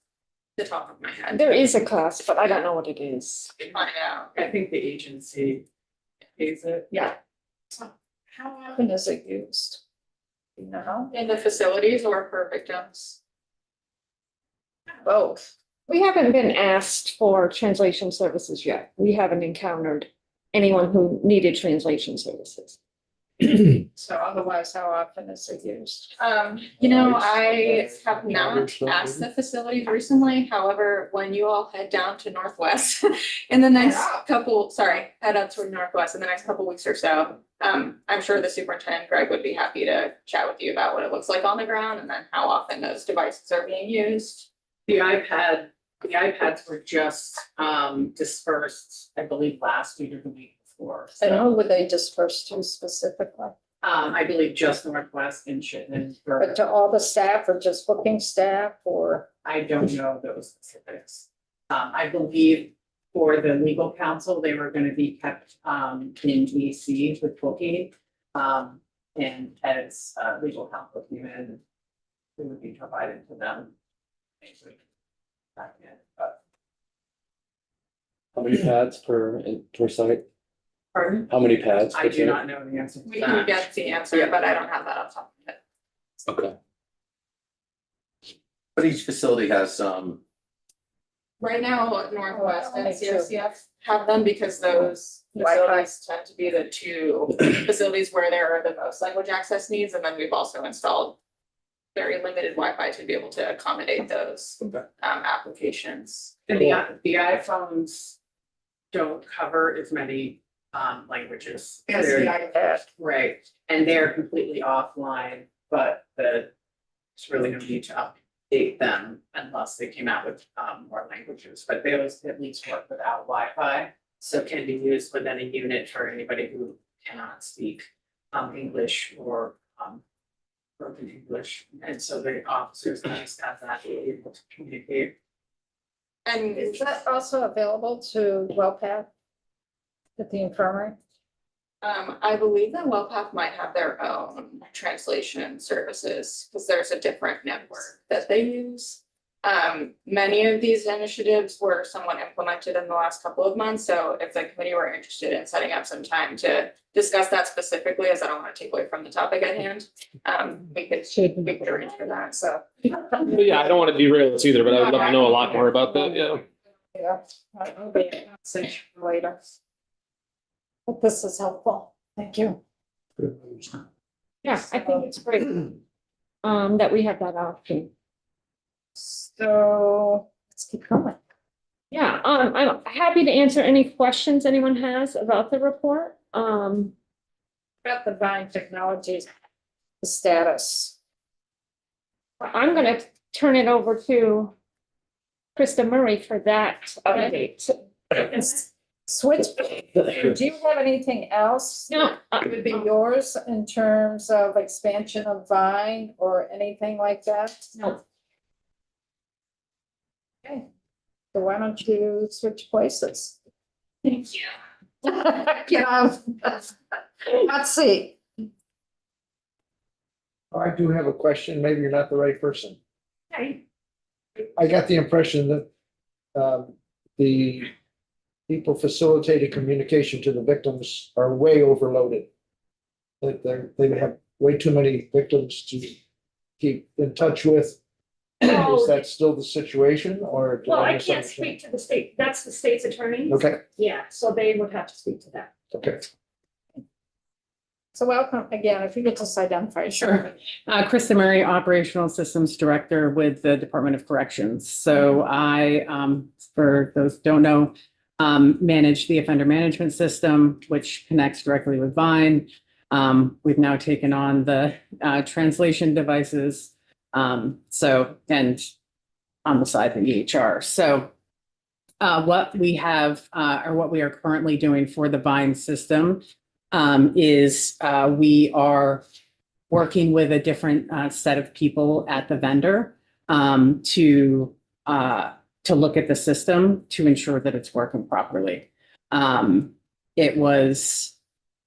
the top of my head. There is a cost, but I don't know what it is. Find out. I think the agency pays it. Yeah. How often is it used? You know, In the facilities or for victims? both. We haven't been asked for translation services yet. We haven't encountered anyone who needed translation services. So otherwise, how often is it used? I have not asked the facilities recently. However, when you all head down to Northwest in the next head up toward Northwest in the next couple weeks or so. I'm sure the superintendent, Greg, would be happy to chat with you about what it looks like on the ground and then how often those devices are being used. The iPads were just dispersed, I believe, last week or the week before. And So who would they disperse to specifically? I believe just Northwest and Chittenden. But to all the staff or just booking staff or? I don't know those specifics. I believe for the legal counsel, they were gonna be kept in EC with booking. And as legal counsel came in, it would be provided to them. Back in, but, How many pads per site? pardon? How many pads? I per do site? not know the answer. to We that. can get the answer, but I don't have that off the top of my head. Okay. But each facility has some. Right now, Northwest and Only two. COCF have them because those Wi-Fi. facilities tend to be the two facilities where there are the most language access needs, and then we've also installed very limited Wi-Fi to be able to accommodate those applications. And the iPhones don't cover as many languages. As the iPad. Right, and they're completely offline, but there's really no need to update them unless they came out with more languages, but those at least work without Wi-Fi. So can be used within a unit for anybody who cannot speak English or broken English, and so the officers just have that to be able to communicate. And Is that also available to WellPath at the infirmary? I believe that WellPath might have their own translation services, because there's a different network that they use. Many of these initiatives were somewhat implemented in the last couple of months, so if the committee were interested in setting up some time to discuss that specifically, as I don't want to take away from the topic at hand, we could arrange for that, so. But yeah, I don't want to derail this either, but I would love to know a lot more about that, yeah. Yeah, that'll be a conversation later. But this is helpful. Thank you. Yeah, I think it's great, that we have that option. So let's keep going. Yeah, I'm happy to answer any questions anyone has about the report. About the Vine Technologies, the status. I'm gonna turn it over to Krista Murray for that update. Switch, do you have anything else? No, That would be yours in terms of expansion of Vine or anything like that? no, Okay, so why don't you switch places? thank you. Get off. Let's see. I do have a question. Maybe you're not the right person. Okay. I got the impression that the people facilitating communication to the victims are way overloaded. That they have way too many victims to keep in touch with. Is that still the situation or? did Well, I can't misunderstand? speak to the state, that's the state's attorney. Okay, Yeah, so they would have to speak to that. okay. So welcome again, if you could just identify. Sure. Krista Murray, Operational Systems Director with the Department of Corrections. So I, for those who don't know, manage the offender management system, which connects directly with Vine. We've now taken on the translation devices. And on the side, the EHR. So what we have, or what we are currently doing for the Vine system is we are working with a different set of people at the vendor to look at the system to ensure that it's working properly. It was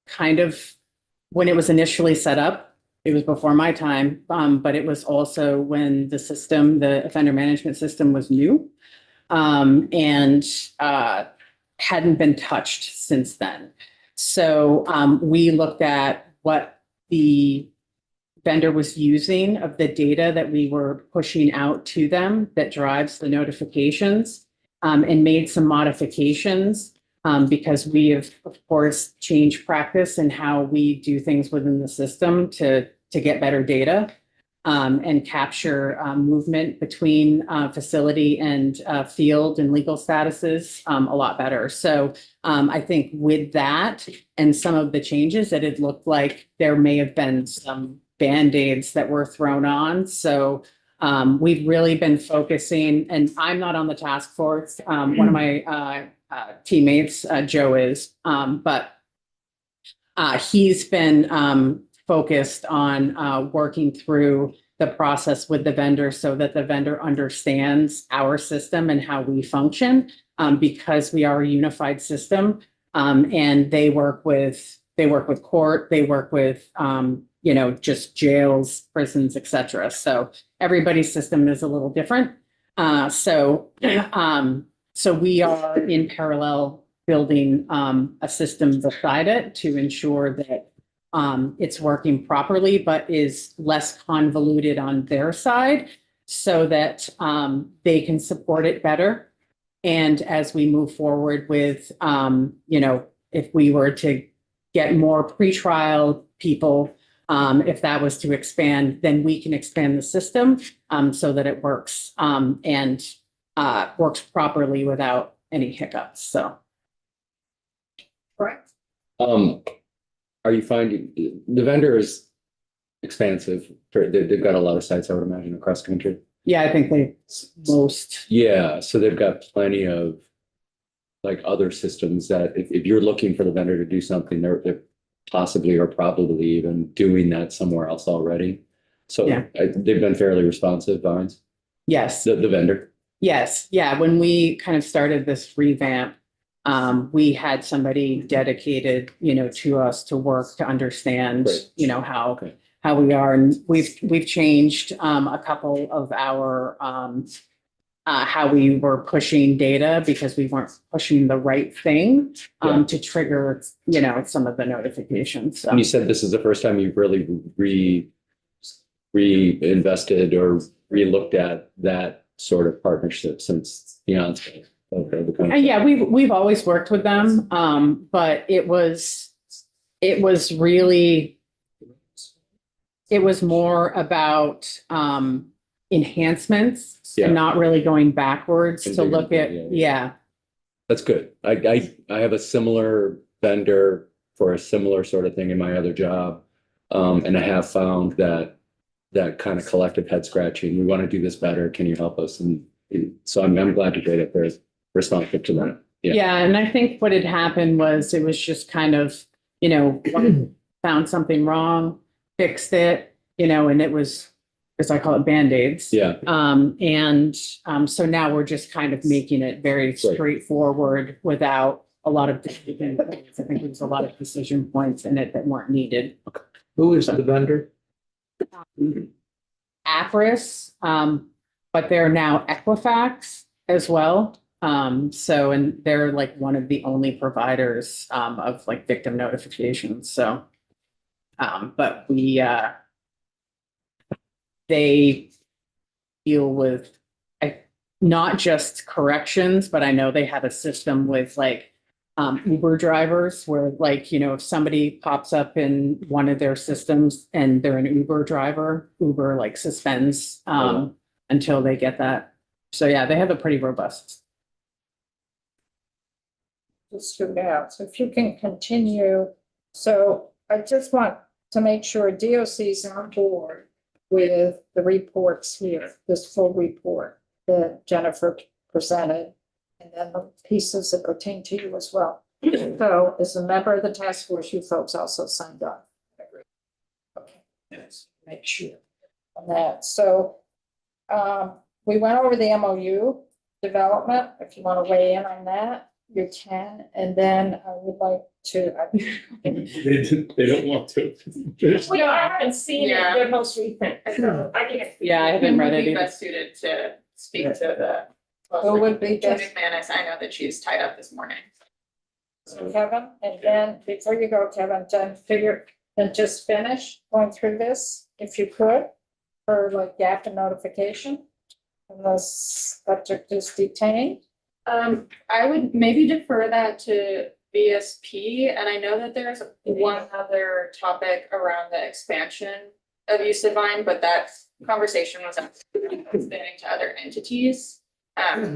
kind of, when it was initially set up, it was before my time, but it was also when the system, the offender management system was new and hadn't been touched since then. So we looked at what the vendor was using of the data that we were pushing out to them that drives the notifications and made some modifications because we have, of course, changed practice and how we do things within the system to get better data and capture movement between facility and field and legal statuses a lot better. So I think with that and some of the changes that it looked like there may have been some Band-Aids that were thrown on. So we've really been focusing, and I'm not on the task force. One of my teammates, Joe is, but he's been focused on working through the process with the vendor so that the vendor understands our system and how we function, because we are a unified system. And they work with court, they work with, just jails, prisons, et cetera. So everybody's system is a little different. So we are in parallel building a system beside it to ensure that it's working properly, but is less convoluted on their side so that they can support it better. And as we move forward with, if we were to get more pretrial people, if that was to expand, then we can expand the system so that it works and works properly without any hiccups. So. Correct. Are you finding the vendor is expansive? They've got a lot of sites, I would imagine, across the country. Yeah, I think most. Yeah, so they've got plenty of like other systems that if you're looking for the vendor to do something, they're possibly or probably even doing that somewhere else already. So Yeah. They've been fairly responsive, Vines. Yes. The vendor. Yes. Yeah. When we kind of started this revamp, we had somebody dedicated, to us to work to understand, Great. how we are. And we've changed a couple of our how we were pushing data because we weren't pushing the right thing to trigger, some of the notifications. So. And you said this is the first time you've really reinvested or re-looked at that sort of partnership since the onset of the company. Yeah, we've always worked with them, but it was more about enhancements Yeah. and not really going backwards And to digging, look at, yeah. That's good. I have a similar vendor for a similar sort of thing in my other job. And I have found that kind of collective head scratching, we want to do this better. Can you help us? And so I'm glad to hear that they're responsive to that. Yeah, and I think what had happened was it was just kind of, found something wrong, fixed it, and it was, as I call it, Band-Aids. Yeah. So now we're just kind of making it very straightforward without a lot of decision points. I think there was a lot of decision points in it that weren't needed. Who is the vendor? Apris, but they're now Equifax as well. And they're like one of the only providers of like victim notifications. So, but they deal with not just corrections, but I know they have a system with like Uber drivers where like, if somebody pops up in one of their systems and they're an Uber driver, Uber like suspends until they get that. So yeah, they have a pretty robust. Just stood out. So if you can continue, so I just want to make sure DOC's on board with the reports here, this full report that Jennifer presented, and then the pieces that pertain to you as well. So as a member of the task force, you folks also signed up. Okay, yes, make sure on that. So we went over the MOU development. If you want to weigh in on that, you can. And then I would like to. They don't want to. Well, I haven't seen it, the most recent, so I can't. Yeah, I haven't read it Would be either. best suited to speak to the. Who would be Jen best? McManus, I know that she's tied up this morning. Kevin, and then before you go, Kevin, then just finish going through this, if you could, for like gap in notification. Unless subject is detained. I would maybe defer that to BSP, and I know that there's one other topic around the expansion of USAVine, but that conversation was expanding to other entities.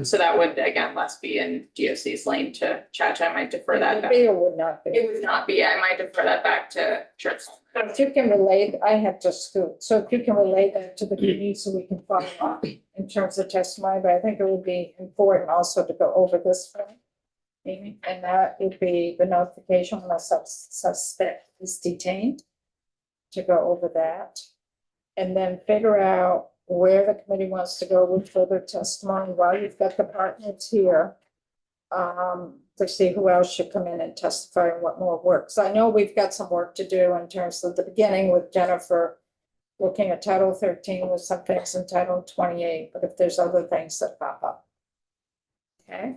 So that would, again, less be in DOC's lane to chat. I might defer that back. Be or would not be. It would not be. I might defer that back to Church. So if you can relate, I have just scooped, so if you can relate that to the committee so we can follow up in terms of testimony, but I think it would be important also to go over this one. Amy, and that would be the notification when a suspect is detained. to go over that. And then figure out where the committee wants to go with further testimony while you've got the partners here. To see who else should come in and testify and what more works. I know we've got some work to do in terms of the beginning with Jennifer looking at Title 13 with some things in Title 28, but if there's other things that pop up. Okay,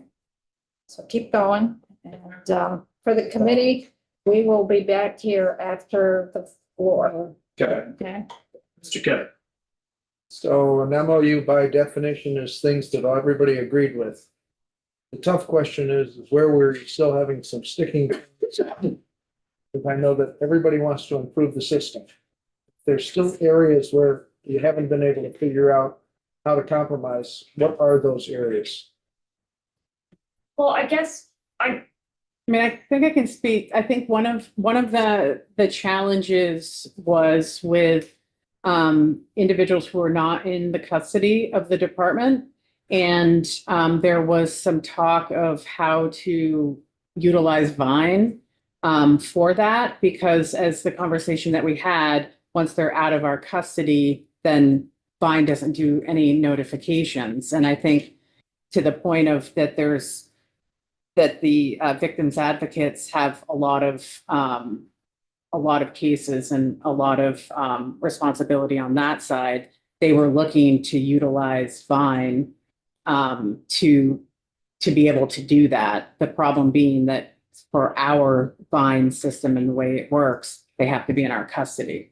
so keep going. And for the committee, we will be back here after the floor. Okay. Okay. Mr. Kelly. So an MOU by definition is things that everybody agreed with. The tough question is where we're still having some sticking. Because I know that everybody wants to improve the system. There's still areas where you haven't been able to figure out how to compromise. What are those areas? Well, I guess I mean, I think I can speak. I think one of the challenges was with individuals who are not in the custody of the department. And there was some talk of how to utilize Vine for that, because as the conversation that we had, once they're out of our custody, then Vine doesn't do any notifications. And I think to the point of that the victims advocates have a lot of cases and a lot of responsibility on that side. They were looking to utilize Vine to be able to do that. The problem being that for our Vine system and the way it works, they have to be in our custody.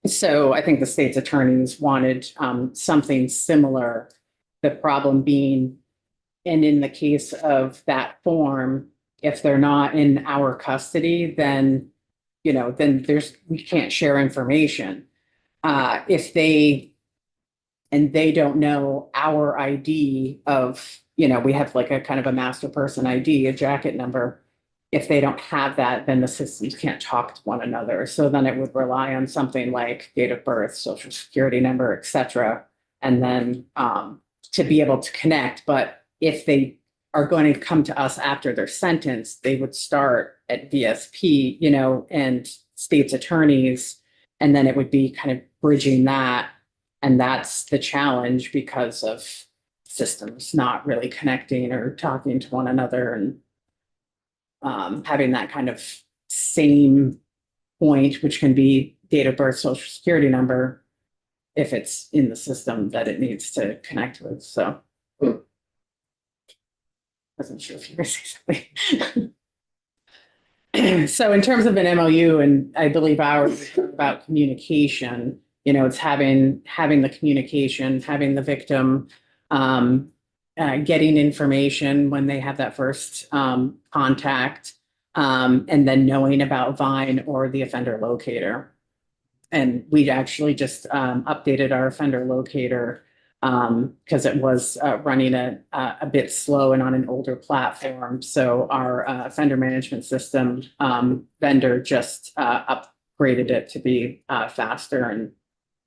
So I think the state's attorneys wanted something similar. The problem being, and in the case of that form, if they're not in our custody, then, then we can't share information. If they don't know our ID of, we have like a kind of a master person ID, a jacket number. If they don't have that, then the systems can't talk to one another. So then it would rely on something like date of birth, social security number, et cetera. And then to be able to connect. But if they are going to come to us after their sentence, they would start at VSP, and state's attorneys. And then it would be kind of bridging that. And that's the challenge because of systems not really connecting or talking to one another, and having that kind of same point, which can be date of birth, social security number, if it's in the system that it needs to connect with. So wasn't sure if you were saying something. So in terms of an MOU, and I believe ours is about communication, it's having the communication, having the victim getting information when they have that first contact, and then knowing about Vine or the offender locator. And we actually just updated our offender locator because it was running a bit slow and on an older platform. So our offender management system vendor just upgraded it to be faster and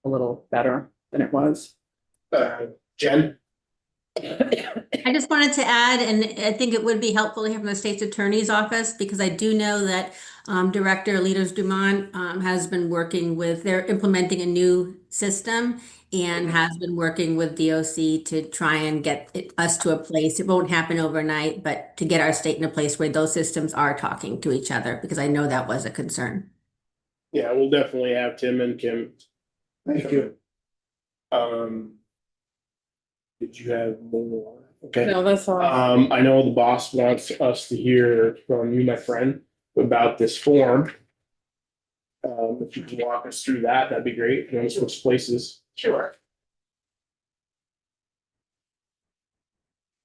a little better than it was. Jen? I just wanted to add, and I think it would be helpful to hear from the state's attorney's office, because I do know that Director Leaders Dumont has been working with, they're implementing a new system and has been working with DOC to try and get us to a place. It won't happen overnight, but to get our state in a place where those systems are talking to each other, because I know that was a concern. Yeah, we'll definitely have Tim and Kim. Thank you. Did you have more? Okay. No, that's all. I know the boss wants us to hear from you, my friend, about this form. If you can walk us through that, that'd be great. And switch places. Sure.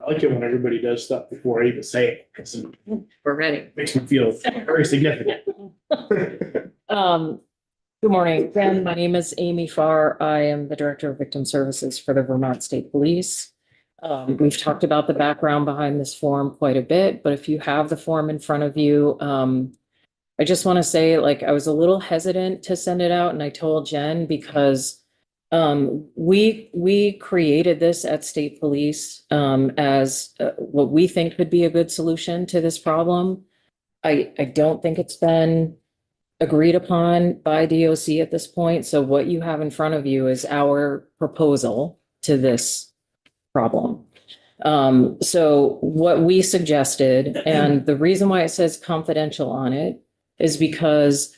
I like it when everybody does stuff before I even say it, because We're ready. makes me feel very significant. Good morning, again, my name is Amy Farr. I am the Director of Victim Services for the Vermont State Police. We've talked about the background behind this form quite a bit, but if you have the form in front of you, I just want to say, I was a little hesitant to send it out, and I told Jen because we created this at State Police as what we think could be a good solution to this problem. I don't think it's been agreed upon by DOC at this point. So what you have in front of you is our proposal to this problem. So what we suggested, and the reason why it says confidential on it is because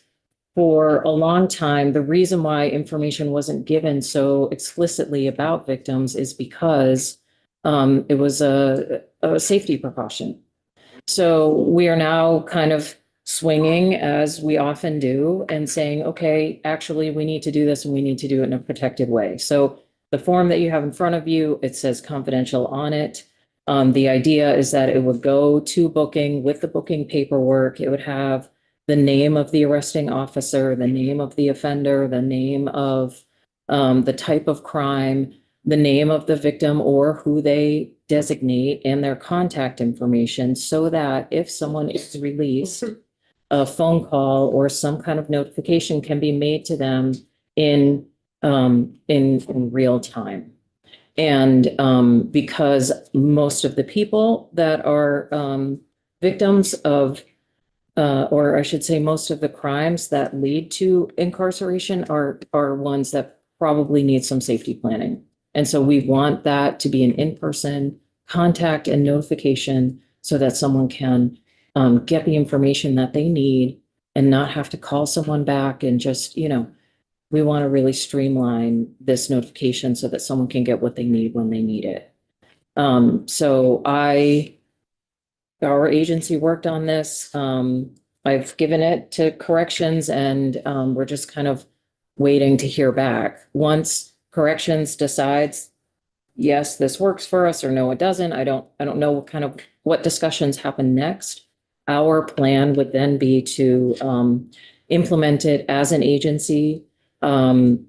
for a long time, the reason why information wasn't given so explicitly about victims is because it was a safety precaution. So we are now kind of swinging, as we often do, and saying, okay, actually, we need to do this and we need to do it in a protected way. So the form that you have in front of you, it says confidential on it. The idea is that it would go to booking with the booking paperwork. It would have the name of the arresting officer, the name of the offender, the name of the type of crime, the name of the victim or who they designate, and their contact information, so that if someone is released, a phone call or some kind of notification can be made to them in real time. And because most of the people that are victims of, or I should say, most of the crimes that lead to incarceration are ones that probably need some safety planning. And so we want that to be an in-person contact and notification so that someone can get the information that they need and not have to call someone back and just, we want to really streamline this notification so that someone can get what they need when they need it. So our agency worked on this. I've given it to corrections and we're just kind of waiting to hear back. Once corrections decides, yes, this works for us, or no, it doesn't. I don't know what discussions happen next. Our plan would then be to implement it as an agency. And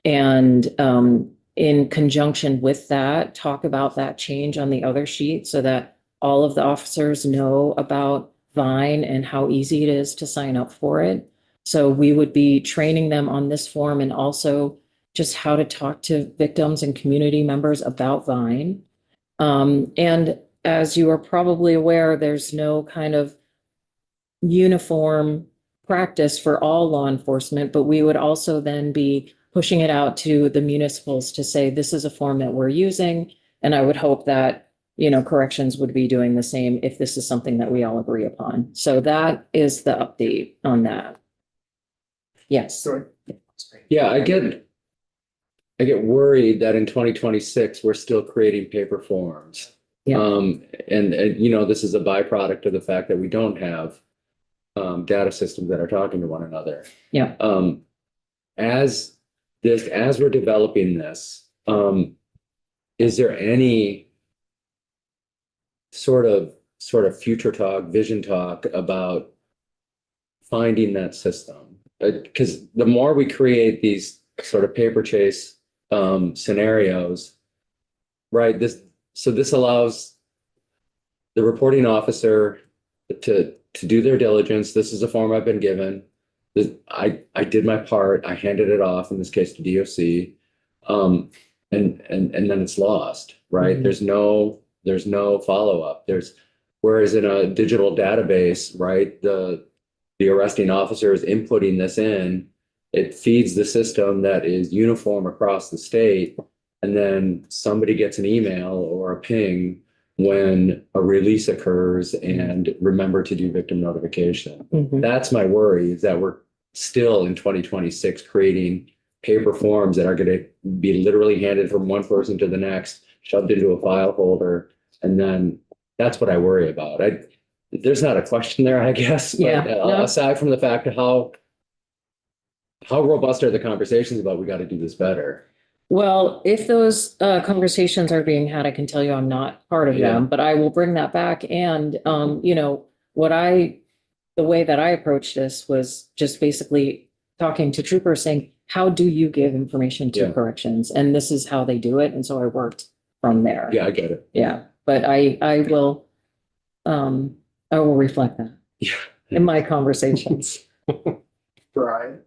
in conjunction with that, talk about that change on the other sheet so that all of the officers know about Vine and how easy it is to sign up for it. So we would be training them on this form and also just how to talk to victims and community members about Vine. And as you are probably aware, there's no kind of uniform practice for all law enforcement, but we would also then be pushing it out to the municipals to say, this is a form that we're using. And I would hope that, corrections would be doing the same if this is something that we all agree upon. So that is the update on that. Yes. Yeah, I get worried that in 2026, we're still creating paper forms. Yeah. And this is a byproduct of the fact that we don't have data systems that are talking to one another. Yeah. As we're developing this, is there any sort of future talk, vision talk about finding that system? Because the more we create these sort of paper chase scenarios, right? This allows the reporting officer to do their diligence. This is a form I've been given. I did my part. I handed it off, in this case to DOC, and then it's lost, right? Mm-hmm. There's no follow-up. Whereas in a digital database, right, the arresting officer is inputting this in, it feeds the system that is uniform across the state, and then somebody gets an email or a ping when a release occurs, and remember to do victim notification. Mm-hmm. That's my worry, is that we're still in 2026 creating paper forms that are going to be literally handed from one person to the next, shoved into a file folder, and then that's what I worry about. There's not a question there, I guess. Yeah. But, aside from the fact of how robust are the conversations about we got to do this better? Well, if those conversations are being had, I can tell you I'm not part of them, but I will bring that back. And, the way that I approached this was just basically talking to troopers saying, how do you give information to corrections? And this is how they do it. And so I worked from there. Yeah, I get it. Yeah, but I will reflect that in my conversations. Brian?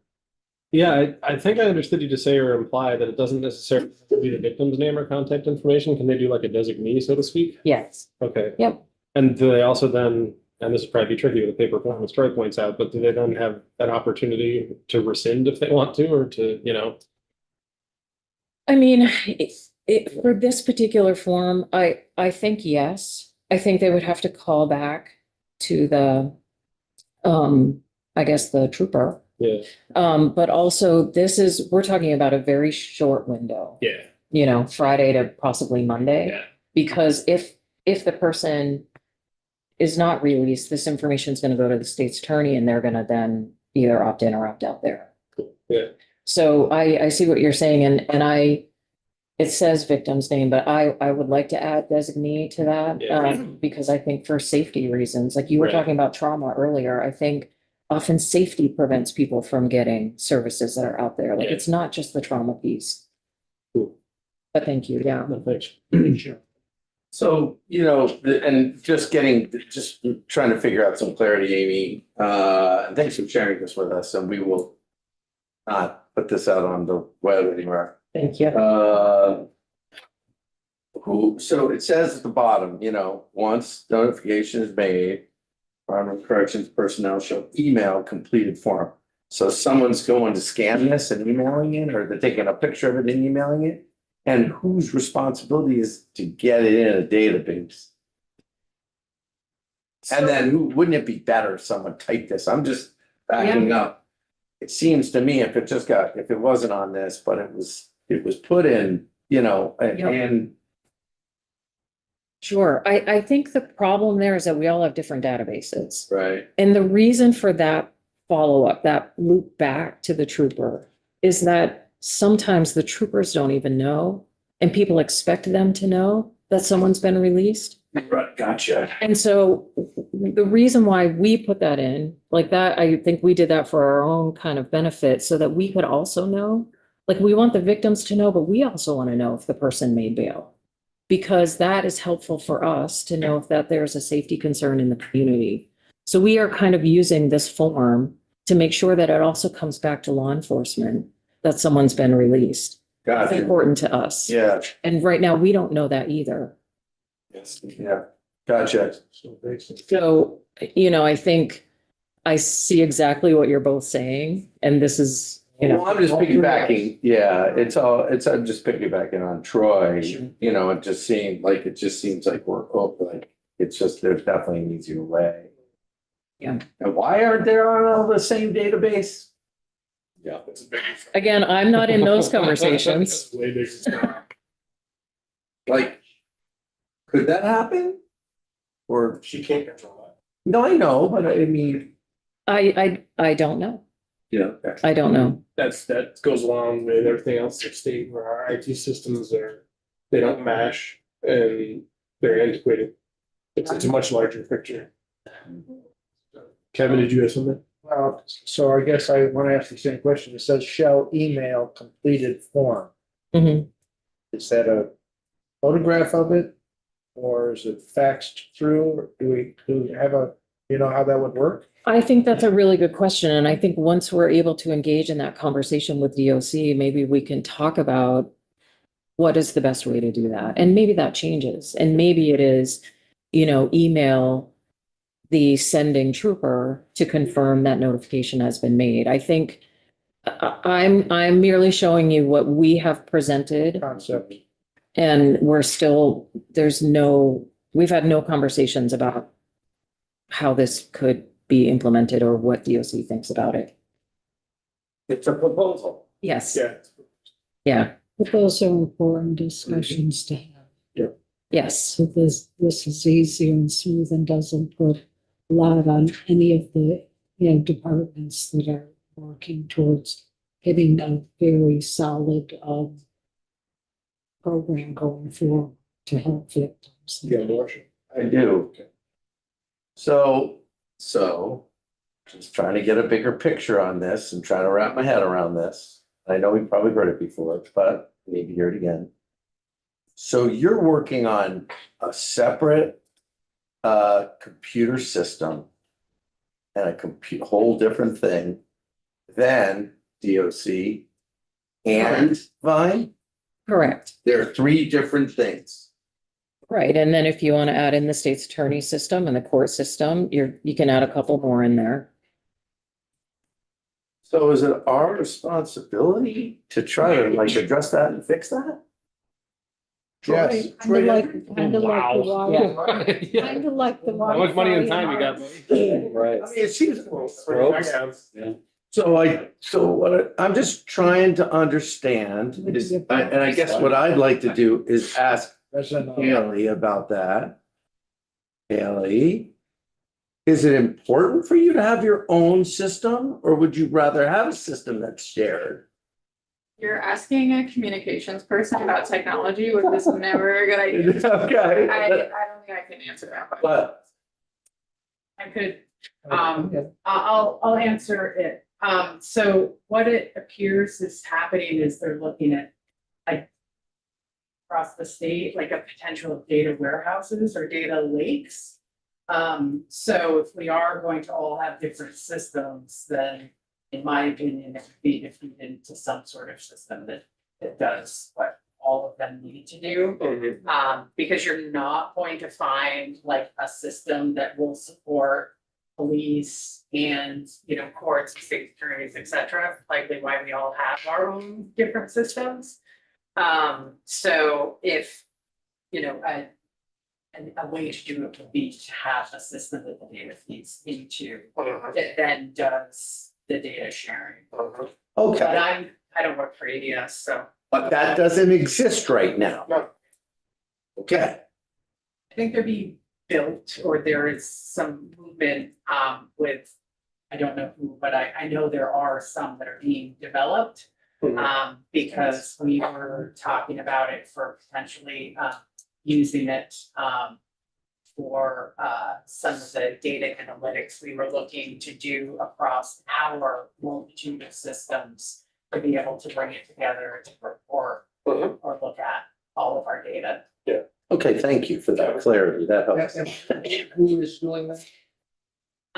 Yeah, I think I understood you to say or imply that it doesn't necessarily have to be the victim's name or contact information. Can they do like a designee, so to speak? Yes. Okay. Yep. And do they also then and this would probably be tricky with a paper form, as Troy points out, but do they then have that opportunity to rescind if they want to, or to, you know? I mean, for this particular form, I think yes. I think they would have to call back to the, I guess the trooper. Yeah. But also we're talking about a very short window. Yeah. You know, Friday to possibly Monday. Yeah. Because if the person is not released, this information is going to go to the state's attorney and they're going to then either opt in or opt out there. Yeah. So I see what you're saying and it says victim's name, but I would like to add designee to that. Yeah. Because I think for safety reasons, like you were Right. talking about trauma earlier, I think often safety prevents people from getting services that are out there. Like Yeah. it's not just the trauma piece. Cool. But thank you, yeah. No, thanks. So, and just trying to figure out some clarity, Amy, and thanks for sharing this with us, and we will not put this out on the web anywhere. Thank you. So it says at the bottom, once notification is made, Department of Corrections personnel shall email completed form. So someone's going to scan this and emailing it, or they're taking a picture of it and emailing it? And whose responsibility is to get it in a database? And then wouldn't it be better if someone typed this? I'm just backing up. It seems to me if it wasn't on this, but it was put in, and Sure. I think the problem there is that we all have different databases. right. And the reason for that follow-up, that loop back to the trooper, is that sometimes the troopers don't even know, and people expect them to know that someone's been released. Right, gotcha. And so the reason why we put that in, like that, I think we did that for our own kind of benefit so that we could also know, like we want the victims to know, but we also want to know if the person made bail. Because that is helpful for us to know if that there's a safety concern in the community. So we are kind of using this form to make sure that it also comes back to law enforcement that someone's been released. It's Gotcha. important to us. Yeah, And right now, we don't know that either. yeah, gotcha. So, I think I see exactly what you're both saying, and this is, Well, I'm just piggybacking, I'm just piggybacking on Troy, it just seems like there's definitely an easier way. Yeah. And why aren't they on all the same database? Yeah. again, I'm not in those conversations. Way bigger. Like, could that happen? Or, She can't control that. no, I know, but I mean, I don't know. yeah. I don't know. That goes along with everything else in the state where our IT systems they don't mesh and they're antiquated. It's a much larger picture. Kevin, did you have something? So I guess I want to ask the same question. It says shall email completed form. Mhm. Is that a photograph of it? Or is it faxed through? Or do we have how that would work? I think that's a really good question. And I think once we're able to engage in that conversation with DOC, maybe we can talk about what is the best way to do that. And maybe that changes. And maybe it is, email the sending trooper to confirm that notification has been made. I think I'm merely showing you what we have presented. Concept. And we've had no conversations about how this could be implemented or what DOC thinks about it. It's a proposal. Yes. Yeah. Yeah. But those are important discussions to have. Yes. So this is easier and smooth and doesn't put a lot on any of the, departments that are working towards getting a very solid, program going forward to help victims. Yeah, Marcia. I do. So, just trying to get a bigger picture on this and trying to wrap my head around this. I know we've probably heard it before, but maybe hear it again. So you're working on a separate computer system and a whole different thing than DOC and Vine? Correct. There are three different things. Right, and then if you want to add in the state's attorney system and the court system, you can add a couple more in there. So is it our responsibility to try to like address that and fix that? Yes. Kind of like the water. Yeah. Kind of like the water. How much money and time you got, buddy? Right. I mean, it seems. Yeah. So I'm just trying to understand is, and I guess what I'd like to do is ask Haley about that. Haley, is it important for you to have your own system, or would you rather have a system that's shared? You're asking a communications person about technology, which is never a good idea. Okay. I don't think I can answer that question. But I could, I'll answer it. So what it appears is happening is they're looking at like across the state, like a potential of data warehouses or data lakes. So if we are going to all have different systems, then in my opinion, it would be defeated into some sort of system that does what all of them need to do. Because you're not going to find like a system that will support police and, courts, state attorneys, et cetera, likely why we all have our own different systems. So if, a way to do it would be to have a system that the data feeds into that then does the data sharing. But okay, I don't work for ADS, so. but that doesn't exist right now. Okay, I think they're being built, or there is some movement with, I don't know who, but I know there are some that are being developed. Because we were talking about it for potentially using it for some of the data analytics we were looking to do across our multitude of systems to be able to bring it together to report or look at all of our data. okay, thank you for that clarity, that helps. Who is doing that?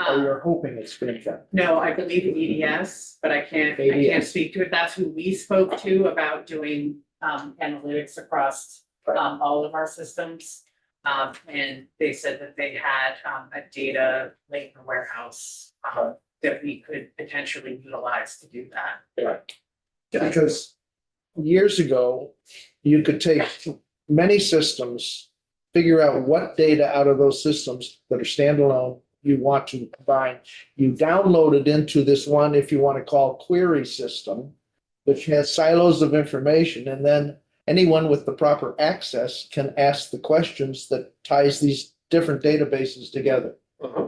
Or you're hoping it's being done? No, I believe EDS, but I can't speak to it. That's who we spoke to about doing analytics across all of our systems. And they said that they had a data lake or warehouse that we could potentially utilize to do that. Because years ago, you could take many systems, figure out what data out of those systems that are standalone you want to combine. You download it into this one, if you want to call query system, which has silos of information, and then anyone with the proper access can ask the questions that ties these different databases together.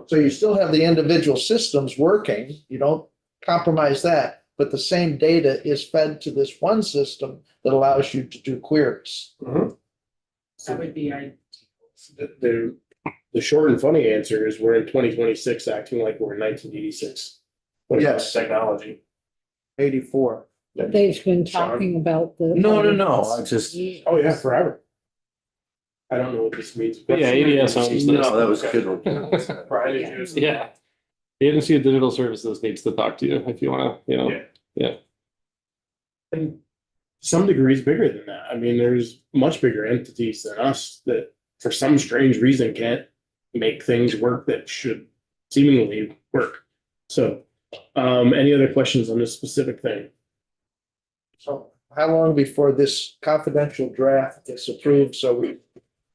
So you still have the individual systems working, you don't compromise that, but the same data is fed to this one system that allows you to do queries. That would be The short and funny answer is we're in 2026 acting like we're in 1986. When it comes to Yes. technology. 84. They've been talking about the. No, I just, Oh, yeah, forever. I don't know what this means. But yeah, ADS owns this. no, that was a good one. Brian, did you- Yeah. The Agency of Digital Services needs to talk to you if you wanna, And some degrees bigger than that. I mean, there's much bigger entities than us that for some strange reason can't make things work that should seemingly work. So, any other questions on this specific thing? So how long before this confidential draft gets approved so we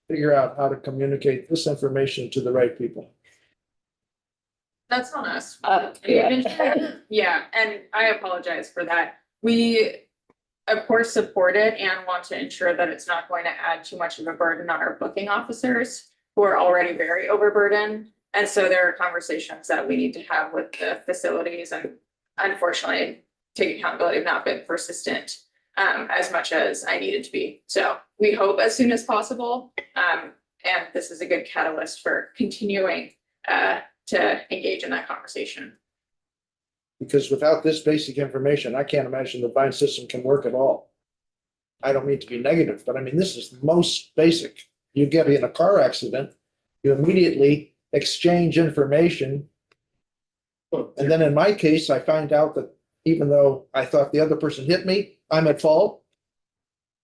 figure out how to communicate this information to the right people? That's on us. Yeah. Yeah, and I apologize for that. We, of course, support it and want to ensure that it's not going to add too much of a burden on our booking officers who are already very overburdened. And so there are conversations that we need to have with the facilities, and unfortunately, take accountability of not been persistent as much as I needed to be. So we hope as soon as possible. And this is a good catalyst for continuing to engage in that conversation. Because without this basic information, I can't imagine the Vine system can work at all. I don't mean to be negative, but I mean, this is the most basic. You get in a car accident, you immediately exchange information. And then in my case, I find out that even though I thought the other person hit me, I'm at fault.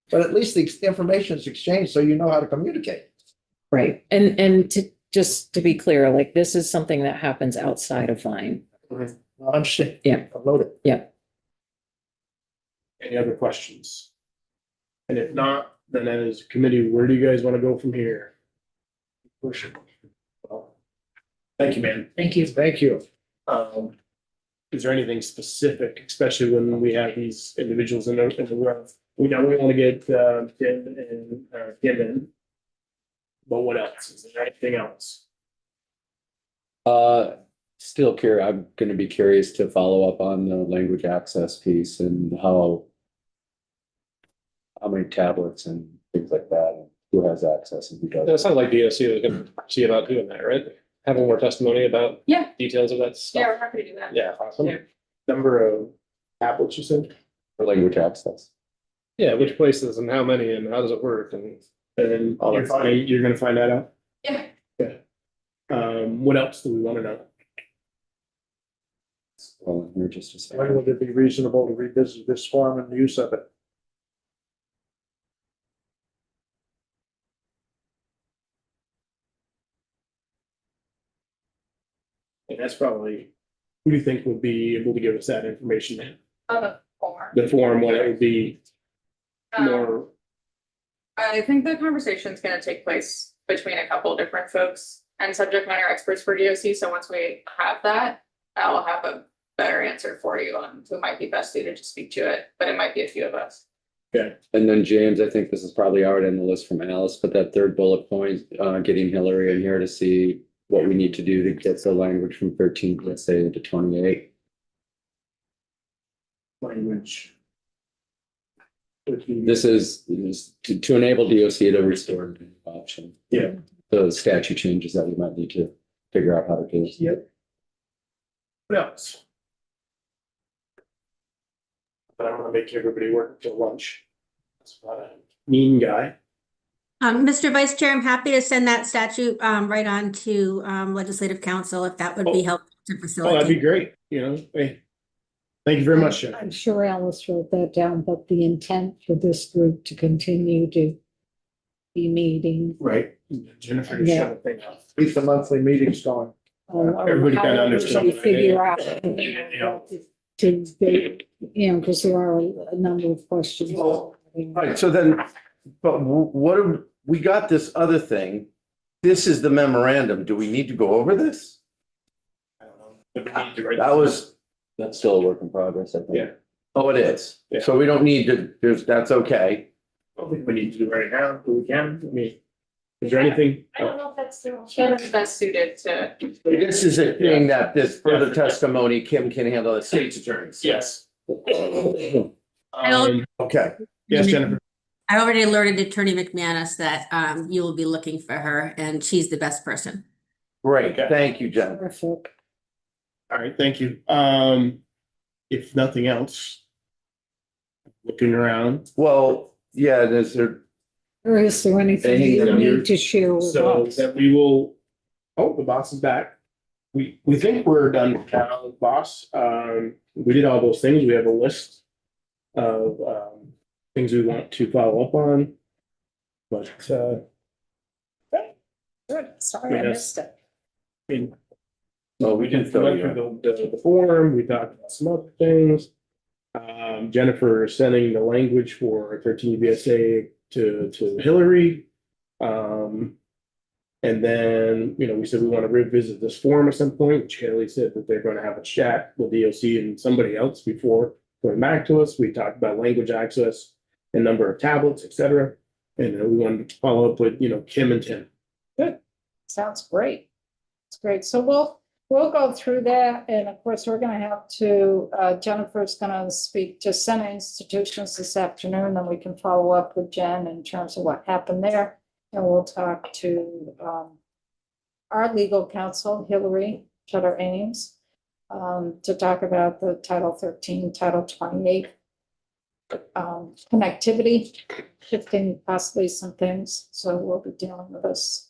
But at least the information is exchanged so you know how to communicate. Right. And just to be clear, like this is something that happens outside of Vine. I understand. Yeah. I'll note it. Yeah. Any other questions? And if not, then as a committee, where do you guys want to go from here? Well, thank you, man. Thank you. Thank you. Is there anything specific, especially when we have these individuals in the room? We know we want to get Tim and Kim in. But what else? Is there anything else? Still curious, I'm gonna be curious to follow up on the language access piece and how many tablets and things like that, and who has access and who It doesn't. sounds like DOC is gonna see about doing that, right? Having more testimony about Yeah. details of that stuff. Yeah, we're happy to do that. Yeah, awesome. Yeah. Number of tablets you said? For language access. Yeah, which places and how many and how does it work and And Oh, you're gonna find that out? Yeah. Yeah. What else do we want to know? Well, you're just a second. When would it be reasonable to revisit this form and use of it? And that's probably, who do you think would be able to give us that information in? On the form. The form, what it would be more, I think the conversation's gonna take place between a couple different folks and subject matter experts for DOC, so once we have that, I'll have a better answer for you on who might be best suited to speak to it, but it might be a few of us. And then James, I think this is probably already on the list from Alice, but that third bullet point, getting Hillary in here to see what we need to do to get the language from 13, let's say, to 28. language. This is to enable DOC to restore the option. Yeah. The statute changes that we might need to figure out how to do. Yep. What else? But I'm gonna make everybody work until lunch. That's not a mean guy. Mr. Vice Chair, I'm happy to send that statute right on to Legislative Council if that would be helpful to Oh, that'd be facilitate. great, hey. Thank you very much, Jeff. I'm sure Alice wrote that down, but the intent for this group to continue to be meeting. Right, Jennifer, to shut the thing off. Keep the monthly meetings going. Everybody kinda understands. Figure out. Yeah. To, because there are a number of questions. Right, so then, but we got this other thing. This is the memorandum. Do we need to go over this? I don't know. But we need to write That was, That's still a work in progress, I think. Yeah. oh, it is. Yeah. So we don't need to, that's okay. I don't think we need to do it right now, but we can, I mean, is there anything? I don't know if that's the. Kevin's best suited to. This is a thing that this further testimony, Kim can handle the state's attorneys. Yes. I'll- Okay. Yes, Jennifer. I already alerted Attorney McManus that you will be looking for her and she's the best person. Great, Okay. thank you, Jen. Terrific. All right, thank you. If nothing else. Looking around, Well, yeah, is there, Or is there anything you Anything need to share with so us? that we will, oh, the boss is back. We think we're done now, boss. We did all those things. We have a list of things we want to follow up on. But Good, sorry, I Yes. missed it. I mean, well, we we did went fill you through in. the form, we talked about some other things. Jennifer is sending the language for 13 VSA to Hillary. And then, we said we want to revisit this form at some point, which Haley said that they're going to have a chat with DOC and somebody else before going back to us. We talked about language access and number of tablets, et cetera. And we wanted to follow up with, Kim and Tim. Sounds great. It's great. So we'll go through that. And of course, we're gonna have to, Jennifer's gonna speak to Senate institutions this afternoon, then we can follow up with Jen in terms of what happened there. And we'll talk to our legal counsel, Hillary Shutter Ames, to talk about the Title 13, Title 28 connectivity, shifting possibly some things. So we'll be dealing with this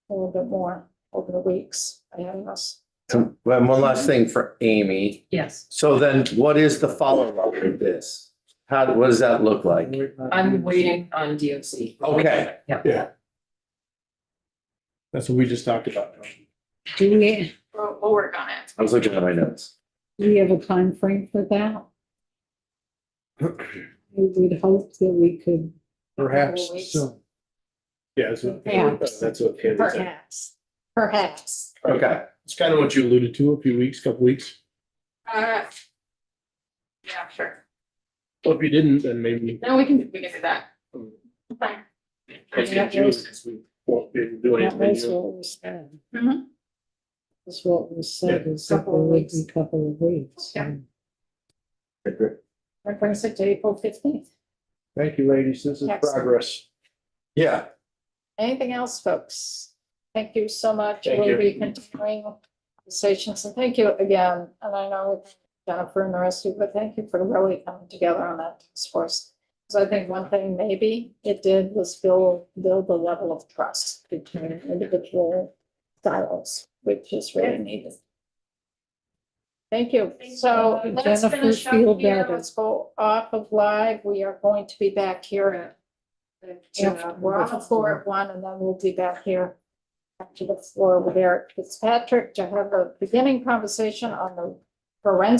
a little bit more over the weeks ahead of us. Well, one last thing for Amy. Yes, So then what is the follow-up with this? What does that look like? I'm waiting on DOC. Okay. Yeah. Yeah. That's what we just talked about. Do we, We'll work on it. I was looking at my notes. do we have a time frame for that? We would hope that we could. Perhaps Always. soon. Yeah, Perhaps. that's what Candy said. Perhaps. Okay. It's kind of what you alluded to, a few weeks, couple weeks. Yeah, sure. Well, if you didn't, then maybe. No, we can do that. Fine. Can't get you, because we won't be able to do That anything. was what was said. Mhm. That's what was said, Yeah, is that there couple of would weeks. be a couple of weeks. Yeah. That brings it to April 15th. Thank you, ladies. This is Excellent. progress. Yeah. Anything else, folks? Thank you so much. Thank We'll you. be continuing conversations, and thank you again. And I know Jennifer and the rest of you, but thank you for really coming together on that task force. Because I think one thing maybe it did was build the level of trust between individual silos, which is really needed. Thank you. So Thank you. let's Jennifer, finish feel up here. better. Let's go off of live. We are going to be back here we're on the floor at 1, and then we'll be back here to the floor with Eric Fitzpatrick to have a beginning conversation on the forensic